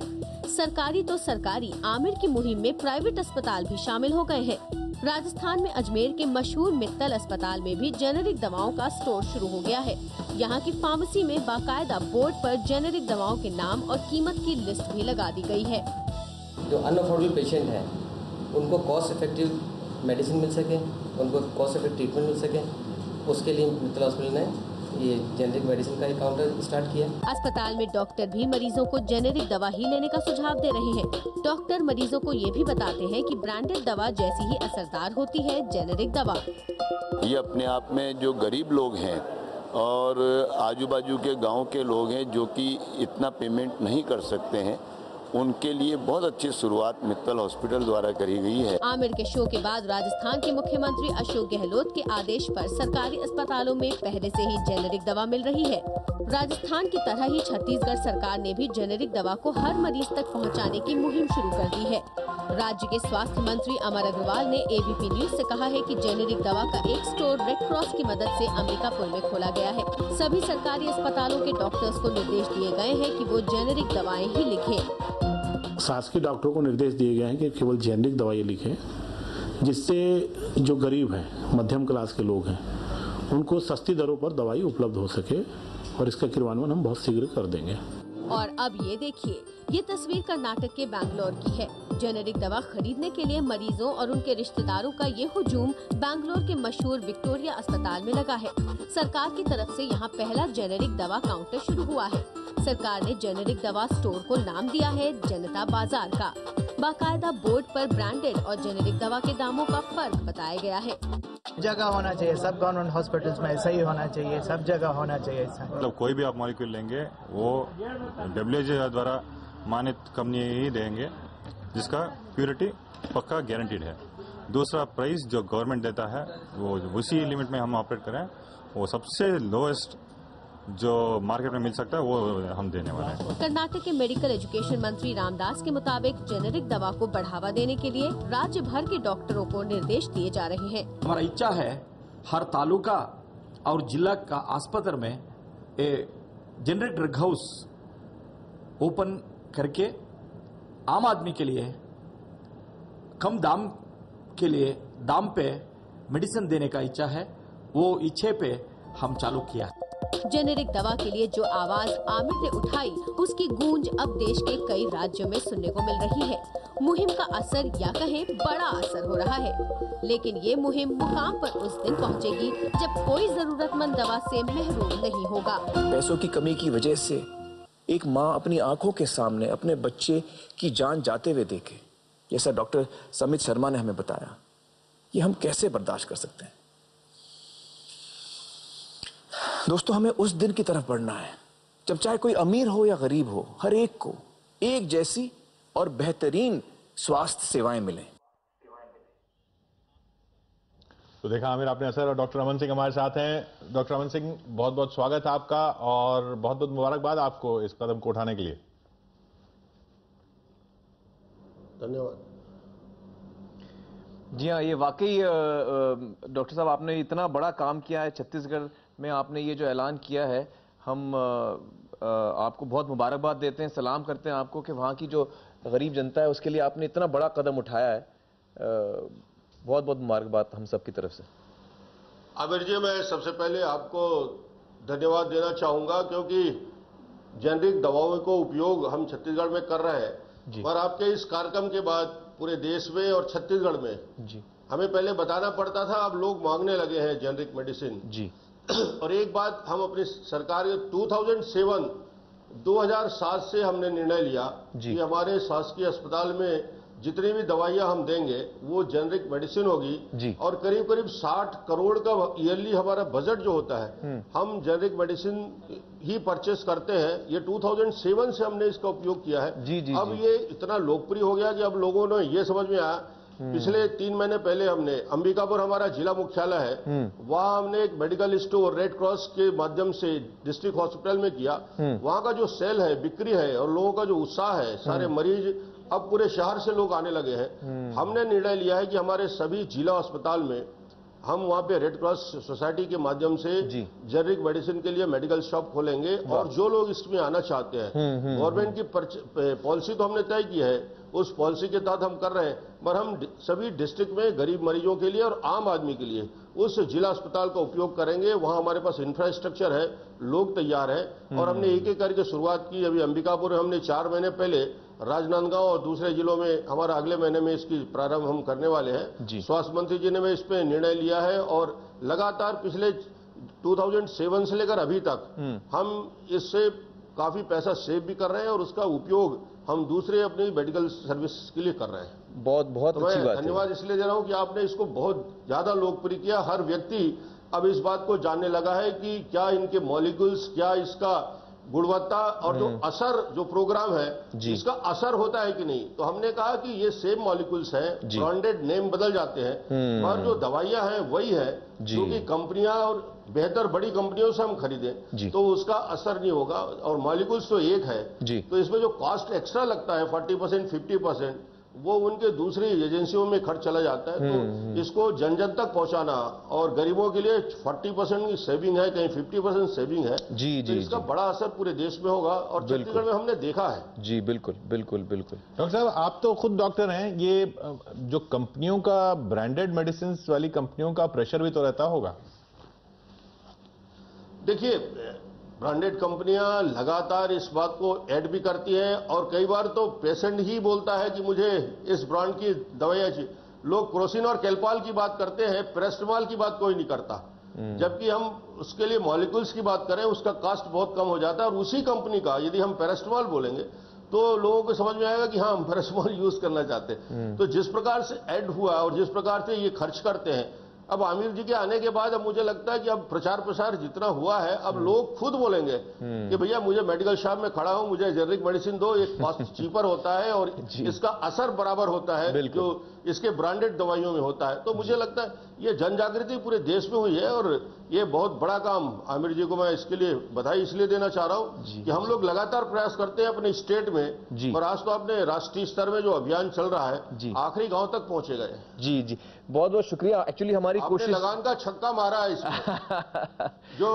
सरकारी तो सरकारी, आमिर की मुहिम में प्राइवेट अस्पताल भी शामिल हो गए हैं। राजस्थान में अजमेर के मशहूर मित्तल अस्पताल में भी जेनेरिक दवाओं का स्टोर शुरू हो गया है। यहाँ की फार्मेसी में बाकायदा बोर्ड पर जेनेरिक दवाओं के नाम और कीमत की लिस्ट भी लगा दी गई है। जो अनअफोर्डेबल पेशेंट है उनको कॉस्ट इफेक्टिव मेडिसिन मिल सके, उनको कॉस्ट इफेक्टिव ट्रीटमेंट मिल सके, उसके लिए मित्तल हॉस्पिटल ने ये जेनेरिक मेडिसिन का एक काउंटर स्टार्ट किया। अस्पताल में डॉक्टर भी मरीजों को जेनेरिक दवा ही लेने का सुझाव दे रहे हैं। डॉक्टर मरीजों को ये भी बताते हैं कि ब्रांडेड दवा जैसी ही असरदार होती है जेनेरिक दवा। ये अपने आप में जो गरीब लोग हैं और आजू बाजू के गांव के लोग हैं जो कि इतना पेमेंट नहीं कर सकते हैं, उनके लिए बहुत अच्छी शुरुआत मित्तल हॉस्पिटल द्वारा करी गई है। आमिर के शो के बाद राजस्थान के मुख्यमंत्री अशोक गहलोत के आदेश पर सरकारी अस्पतालों में पहले से ही जेनेरिक दवा मिल रही है। राजस्थान की तरह ही छत्तीसगढ़ सरकार ने भी जेनेरिक दवा को हर मरीज तक पहुंचाने की मुहिम शुरू कर दी है। राज्य के स्वास्थ्य मंत्री अमर अग्रवाल ने एबीपी न्यूज से कहा है कि जेनेरिक दवा का एक स्टोर रेड क्रॉस की मदद से अंबिकापुर में खोला गया है। सभी सरकारी अस्पतालों के डॉक्टर्स को निर्देश दिए गए हैं कि वो जेनेरिक दवाएं ही लिखें। शासकीय डॉक्टरों को निर्देश दिए गए हैं कि केवल जेनेरिक दवाई लिखें, जिससे जो गरीब हैं, मध्यम क्लास के लोग हैं, उनको सस्ती दरों पर दवाई उपलब्ध हो सके और इसका क्रियान्वयन हम बहुत शीघ्र कर देंगे। और अब ये देखिए, ये तस्वीर कर्नाटक के बैंगलोर की है। जेनेरिक दवा खरीदने के लिए मरीजों और उनके रिश्तेदारों का ये हुजूम बैंगलोर के मशहूर विक्टोरिया अस्पताल में लगा है। सरकार की तरफ से यहाँ पहला जेनेरिक दवा काउंटर शुरू हुआ है। सरकार ने जेनेरिक दवा स्टोर को नाम दिया है जनता बाजार का। बाकायदा बोर्ड पर ब्रांडेड और जेनेरिक दवा के दामों का फर्क बताया गया है। जगह होना चाहिए, सब गवर्नमेंट हॉस्पिटल्स में ऐसा ही होना चाहिए, सब जगह होना चाहिए ऐसा। मतलब कोई भी आप मॉलिक्यूल लेंगे वो WHO द्वारा मानित कंपनी ही देंगे, जिसका प्योरिटी पक्का गारंटीड है। दूसरा प्राइस जो गवर्नमेंट देता है वो उसी लिमिट में हम ऑपरेट करें, वो सबसे लोएस्ट जो मार्केट में मिल सकता है वो हम देने वाले हैं। कर्नाटक के मेडिकल एजुकेशन मंत्री रामदास के मुताबिक जेनेरिक दवा को बढ़ावा देने के लिए राज्य भर के डॉक्टरों को निर्देश दिए जा रहे हैं। हमारा इच्छा है हर तालुका और जिला का अस्पताल में जेनेरिक ड्रग हाउस ओपन करके आम आदमी के लिए कम दाम के लिए दाम पे मेडिसिन देने का इच्छा है। वो इच्छे पे हम चालू किया। जेनेरिक दवा के लिए जो आवाज आमिर ने उठाई, उसकी गूंज अब देश के कई राज्यों में सुनने को मिल रही है। मुहिम का असर या कहें बड़ा असर हो रहा है, लेकिन ये मुहिम मुकाम पर उस दिन पहुंचेगी जब कोई जरूरतमंद दवा से महरूम नहीं होगा। पैसों की कमी की वजह से एक माँ अपनी आंखों के सामने अपने बच्चे की जान जाते हुए देखे, जैसा डॉक्टर समित शर्मा ने हमें बताया, ये हम कैसे बर्दाश्त कर सकते हैं। दोस्तों, हमें उस दिन की तरफ बढ़ना है जब चाहे कोई अमीर हो या गरीब हो, हर एक को एक जैसी और बेहतरीन स्वास्थ्य सेवाएं मिलें। तो देखा आमिर आपने असर, और डॉक्टर अमन सिंह हमारे साथ हैं। डॉक्टर अमन सिंह, बहुत बहुत स्वागत है आपका और बहुत बहुत मुबारकबाद आपको इस कदम को उठाने के लिए। धन्यवाद। जी हाँ, ये वाकई डॉक्टर साहब आपने इतना बड़ा काम किया है छत्तीसगढ़ में। आपने ये जो ऐलान किया है, हम आपको बहुत मुबारकबाद देते हैं, सलाम करते हैं आपको कि वहाँ की जो गरीब जनता है उसके लिए आपने इतना बड़ा कदम उठाया है। बहुत बहुत मुबारकबाद हम सब की तरफ से। आमिर जी, मैं सबसे पहले आपको धन्यवाद देना चाहूँगा क्योंकि जेनेरिक दवाओं को उपयोग हम छत्तीसगढ़ में कर रहे हैं, और आपके इस कार्यक्रम के बाद पूरे देश में और छत्तीसगढ़ में हमें पहले बताना पड़ता था, अब लोग मांगने लगे हैं जेनेरिक मेडिसिन। और एक बात हम अपनी सरकार 2007 से हमने निर्णय लिया कि हमारे शासकीय अस्पताल में जितनी भी दवाइयां हम देंगे वो जेनरिक मेडिसिन होगी और करीब करीब 60 करोड़ का ईयरली हमारा बजट जो होता है हम जेनरिक मेडिसिन ही परचेस करते हैं। ये 2007 से हमने इसका उपयोग किया है। अब ये इतना लोकप्रिय हो गया कि अब लोगों ने ये समझ में आया। पिछले 3 महीने पहले हमने अंबिकापुर, हमारा जिला मुख्यालय है, वहां हमने एक मेडिकल स्टोर रेड क्रॉस के माध्यम से डिस्ट्रिक्ट हॉस्पिटल में किया। वहां का जो सेल है, बिक्री है और लोगों का जो उत्साह है, सारे मरीज अब पूरे शहर से लोग आने लगे हैं। हमने निर्णय लिया है कि हमारे सभी जिला अस्पताल में हम वहां पे रेड क्रॉस सोसाइटी के माध्यम से जेनरिक मेडिसिन के लिए मेडिकल शॉप खोलेंगे और जो लोग इसमें आना चाहते हैं, गवर्नमेंट की पॉलिसी तो हमने तय की है, उस पॉलिसी के तहत हम कर रहे हैं, पर हम सभी डिस्ट्रिक्ट में गरीब मरीजों के लिए और आम आदमी के लिए उस जिला अस्पताल का उपयोग करेंगे। वहां हमारे पास इंफ्रास्ट्रक्चर है, लोग तैयार हैं और हमने एक एक करके शुरुआत की। अभी अंबिकापुर में हमने 4 महीने पहले, राजनांदगांव और दूसरे जिलों में हमारा अगले महीने में इसकी प्रारंभ हम करने वाले हैं। स्वास्थ्य मंत्री जी ने इस पे निर्णय लिया है और लगातार पिछले 2007 से लेकर अभी तक हम इससे काफी पैसा सेव भी कर रहे हैं और उसका उपयोग हम दूसरे अपनी मेडिकल सर्विस के लिए कर रहे हैं। बहुत तो अच्छी बात है। धन्यवाद इसलिए दे रहा हूं कि आपने इसको बहुत ज्यादा लोकप्रिय किया। हर व्यक्ति अब इस बात को जानने लगा है कि क्या इनके मॉलिक्यूल्स, क्या इसका गुणवत्ता और जो असर, जो प्रोग्राम है, इसका असर होता है कि नहीं। तो हमने कहा कि ये सेम मॉलिक्यूल्स हैं, ब्रांडेड नेम बदल जाते हैं और जो दवाइयां हैं वही है, जो कि कंपनियां और बेहतर बड़ी कंपनियों से हम खरीदें तो उसका असर नहीं होगा और मॉलिक्यूल्स तो एक है। तो इसमें जो कॉस्ट एक्स्ट्रा लगता है 40%, 50%, वो उनके दूसरी एजेंसियों में खर्च चला जाता है। तो इसको जन जन तक पहुंचाना और गरीबों के लिए 40% की सेविंग है, कहीं 50% सेविंग है, तो इसका बड़ा असर पूरे देश में होगा और छत्तीसगढ़ में हमने देखा है। जी बिल्कुल बिल्कुल बिल्कुल। डॉक्टर साहब, आप तो खुद डॉक्टर हैं, ये जो कंपनियों का, ब्रांडेड मेडिसिन वाली कंपनियों का प्रेशर भी तो रहता होगा। देखिए, ब्रांडेड कंपनियां लगातार इस बात को ऐड भी करती हैं और कई बार तो पेशेंट ही बोलता है कि मुझे इस ब्रांड की दवाइयां चाहिए। लोग क्रोसिन और कैल्पाल की बात करते हैं, पैरास्टामोल की बात कोई नहीं करता, जबकि हम उसके लिए मॉलिक्यूल्स की बात करें उसका कॉस्ट बहुत कम हो जाता है। और उसी कंपनी का यदि हम पैरास्टामोल बोलेंगे तो लोगों को समझ में आएगा कि हाँ, हम पैरास्टामोल यूज करना चाहते हैं। तो जिस प्रकार से ऐड हुआ और जिस प्रकार से ये खर्च करते हैं, अब आमिर जी के आने के बाद अब मुझे लगता है कि अब प्रचार प्रसार जितना हुआ है, अब लोग खुद बोलेंगे कि भैया मुझे मेडिकल शॉप में खड़ा हूं, मुझे जेनरिक मेडिसिन दो, एक कॉस्ट चीपर होता है और इसका असर बराबर होता है जो इसके ब्रांडेड दवाइयों में होता है। तो मुझे लगता है ये जन जागृति पूरे देश में हुई है और ये बहुत बड़ा काम, आमिर जी को मैं इसके लिए बधाई इसलिए देना चाह रहा हूं कि हम लोग लगातार प्रयास करते हैं अपने स्टेट में, और आज तो अपने राष्ट्रीय स्तर में जो अभियान चल रहा है आखिरी गांव तक पहुंचे गए। जी जी, बहुत बहुत शुक्रिया। एक्चुअली हमारी कोशिश, लगान का छक्का मारा है इसमें जो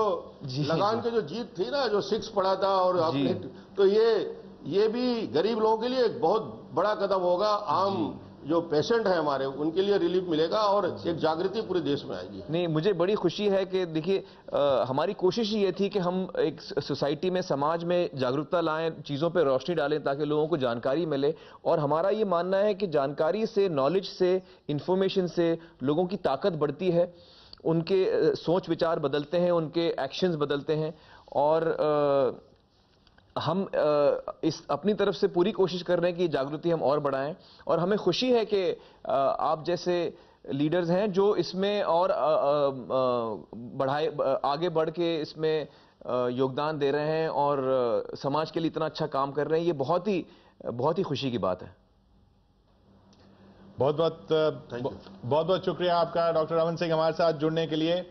लगान की जो जीत थी ना, जो 6 पड़ा था और आपने, तो ये भी गरीब लोगों के लिए एक बहुत बड़ा कदम होगा। आम जो पेशेंट है हमारे, उनके लिए रिलीफ मिलेगा और एक जागृति पूरे देश में आएगी। नहीं, मुझे बड़ी खुशी है कि देखिए हमारी कोशिश ये थी कि हम एक सोसाइटी में, समाज में जागरूकता लाएं, चीज़ों पे रोशनी डालें ताकि लोगों को जानकारी मिले। और हमारा ये मानना है कि जानकारी से, नॉलेज से, इंफॉर्मेशन से लोगों की ताकत बढ़ती है, उनके सोच विचार बदलते हैं, उनके एक्शंस बदलते हैं। और हम इस अपनी तरफ से पूरी कोशिश कर रहे हैं कि जागृति हम और बढ़ाएं। और हमें खुशी है कि आप जैसे लीडर्स हैं जो इसमें और आगे बढ़ के इसमें योगदान दे रहे हैं और समाज के लिए इतना अच्छा काम कर रहे हैं। ये बहुत ही खुशी की बात है। बहुत बहुत शुक्रिया आपका डॉक्टर रमन सिंह हमारे साथ जुड़ने के लिए।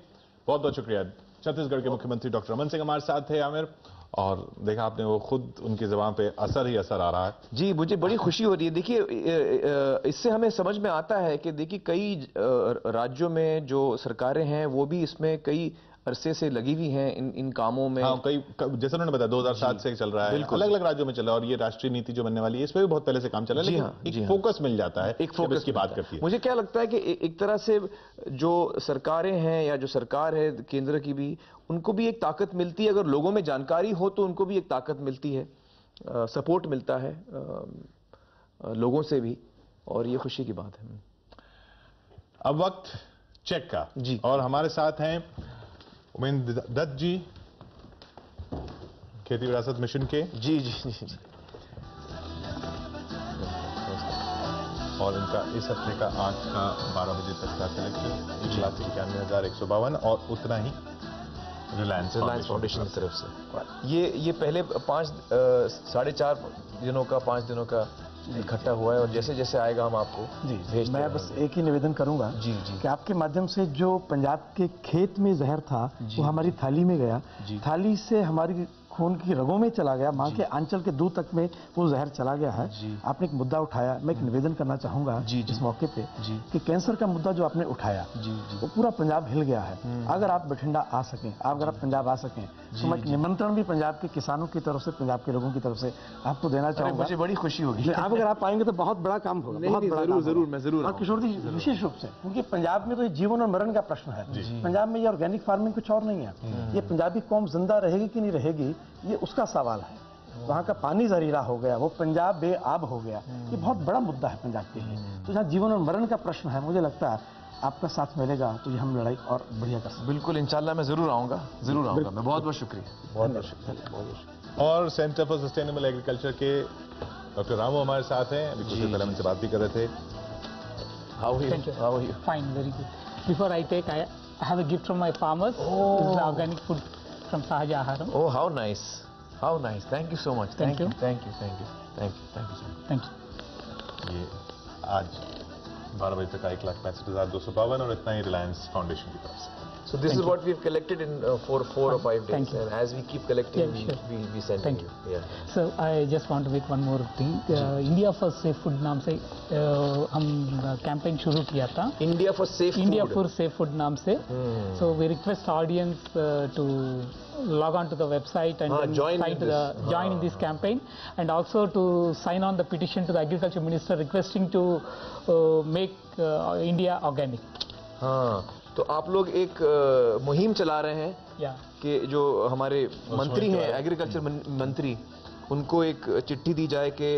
बहुत बहुत शुक्रिया। छत्तीसगढ़ के मुख्यमंत्री डॉक्टर रमन सिंह हमारे साथ थे आमिर, और देखा आपने वो खुद उनकी ज़बान पे असर ही असर आ रहा है। जी, मुझे बड़ी खुशी हो रही है। देखिए, इससे हमें समझ में आता है कि देखिए कई राज्यों में जो सरकारें हैं वो भी इसमें कई अरसे से लगी हुई हैं इन कामों में। हाँ, जैसे उन्होंने बताया 2007 से चल रहा है, अलग अलग राज्यों में चल रहा है और ये राष्ट्रीय नीति जो बनने वाली है इस पर भी बहुत पहले से काम चल रहा है। लेकिन एक फोकस मिल जाता है, एक फोकस की बात करती है। मुझे क्या लगता है कि एक तरह से जो सरकारें हैं या जो सरकार है केंद्र की भी, उनको भी एक ताकत मिलती है। अगर लोगों में जानकारी हो तो उनको भी एक ताकत मिलती है, सपोर्ट मिलता है लोगों से भी, और ये खुशी की बात है। अब वक्त चेक का जी, और हमारे साथ हैं उमेंद्र दत्त जी, खेती विरासत मिशन के। जी जी जी जी। और इनका इस हफ्ते का आज का 12 बजे तक का कलेक्शन 1,91,152 और उतना ही रिलायंस फाउंडेशन की तरफ से। ये पहले 4.5 दिनों का 5 दिनों का इकट्ठा हुआ है और जैसे जैसे आएगा हम आपको जी। मैं बस एक ही निवेदन करूंगा कि आपके माध्यम से जो पंजाब के खेत में जहर था वो हमारी थाली में गया, थाली से हमारी खून की रगों में चला गया, मां के आंचल के दूध तक में वो जहर चला गया है। आपने एक मुद्दा उठाया, मैं एक निवेदन करना चाहूंगा इस मौके पे कि कैंसर का मुद्दा जो आपने उठाया वो पूरा पंजाब हिल गया है। अगर आप बठिंडा आ सकें, अगर आप पंजाब आ सकें तो मैं एक निमंत्रण भी पंजाब के किसानों की तरफ से, पंजाब के लोगों की तरफ से आपको देना चाहूंगा। मुझे बड़ी खुशी होगी आप अगर आप आएंगे तो बहुत बड़ा काम होगा, बहुत बड़ा काम। जरूर मैं जरूर। और किशोर जी विशेष रूप से क्योंकि पंजाब में तो जीवन और मरण का प्रश्न है, पंजाब में ये ऑर्गेनिक फार्मिंग कुछ और नहीं है। ये पंजाबी कौम जिंदा रहेगी कि नहीं रहेगी ये उसका सवाल है। वहाँ का पानी जहरीला हो गया, वो पंजाब बेआब हो गया, ये बहुत बड़ा मुद्दा है पंजाब के लिए। तो जहाँ जीवन और मरण का प्रश्न है, मुझे लगता है आपका साथ मिलेगा तो ये हम लड़ाई और बढ़िया कर सकते। बिल्कुल इंशाल्लाह मैं जरूर आऊंगा, जरूर आऊंगा। मैं बहुत बहुत शुक्रिया, बहुत बहुत शुक्रिया। और सेंटर फॉर सस्टेनेबल एग्रीकल्चर के डॉक्टर रामू हमारे साथ हैं, अभी कुछ देर पहले हमसे बात भी कर रहे थे। How are you? Fine, very good. Before I take, I have a gift from my farmers, this is organic food from Sahaj Aharam. Oh, how nice. How nice. Thank you so much. Thank you. Thank you. Thank you. Thank you. Thank you so much. Thank you. ये आज 12 बजे तक का 1,65,252 और इतना ही Reliance foundation की तरफ से। So this is what we've collected in for 4 or 5 days. Thank you. And as we keep collecting, we send Thank you. you. Yeah. So I just want to make one more thing. India for Safe Food नाम से हम campaign शुरू किया था। India for Safe Food. India for Safe Food नाम से। So we request audience to log on to the website and then join in this campaign, and also to sign on the petition to the Agriculture Minister requesting to make India organic. हाँ, तो आप लोग एक मुहिम चला रहे हैं कि जो हमारे मंत्री हैं, एग्रीकल्चर मंत्री, उनको एक चिट्ठी दी जाए कि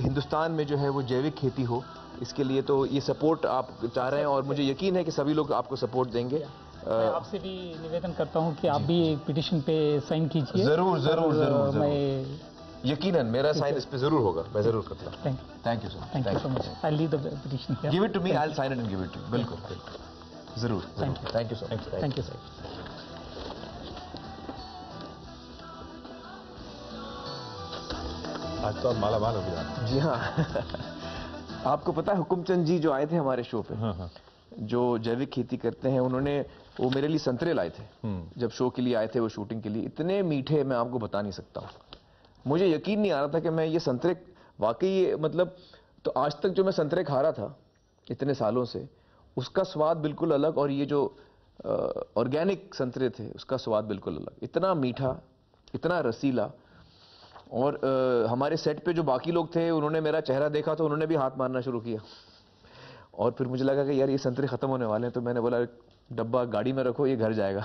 हिंदुस्तान में जो है वो जैविक खेती हो। इसके लिए तो ये सपोर्ट आप चाह रहे हैं और मुझे यकीन है कि सभी लोग आपको सपोर्ट देंगे। मैं आपसे भी निवेदन करता हूं कि आप भी पिटीशन पे साइन कीजिए। जरूर जरूर जरूर। मैं यकीनन मेरा साइन इस पे जरूर होगा, मैं जरूर करता हूं। Thank you so much. I leave the petition here. Give it to me, I will sign it and give it to you. बिल्कुल बिल्कुल जरूर। Thank you so much. Thank you sir. आज तो आप माला माल हो गया। जी हाँ। आपको पता है हुकुमचंद जी जो आए थे हमारे शो पे, जो जैविक खेती करते हैं, उन्होंने वो मेरे लिए संतरे लाए थे। जब शो के लिए आए थे वो शूटिंग के लिए, इतने मीठे मैं आपको बता नहीं सकता हूँ। मुझे यकीन नहीं आ रहा था कि मैं ये संतरे वाकई, मतलब तो आज तक जो मैं संतरे खा रहा था इतने सालों से, उसका स्वाद बिल्कुल अलग, और ये जो ऑर्गेनिक संतरे थे उसका स्वाद बिल्कुल अलग। इतना मीठा, इतना रसीला। और हमारे सेट पे जो बाकी लोग थे उन्होंने मेरा चेहरा देखा तो उन्होंने भी हाथ मारना शुरू किया। और फिर मुझे लगा कि यार ये संतरे खत्म होने वाले हैं, तो मैंने बोला डब्बा गाड़ी में रखो, ये घर जाएगा।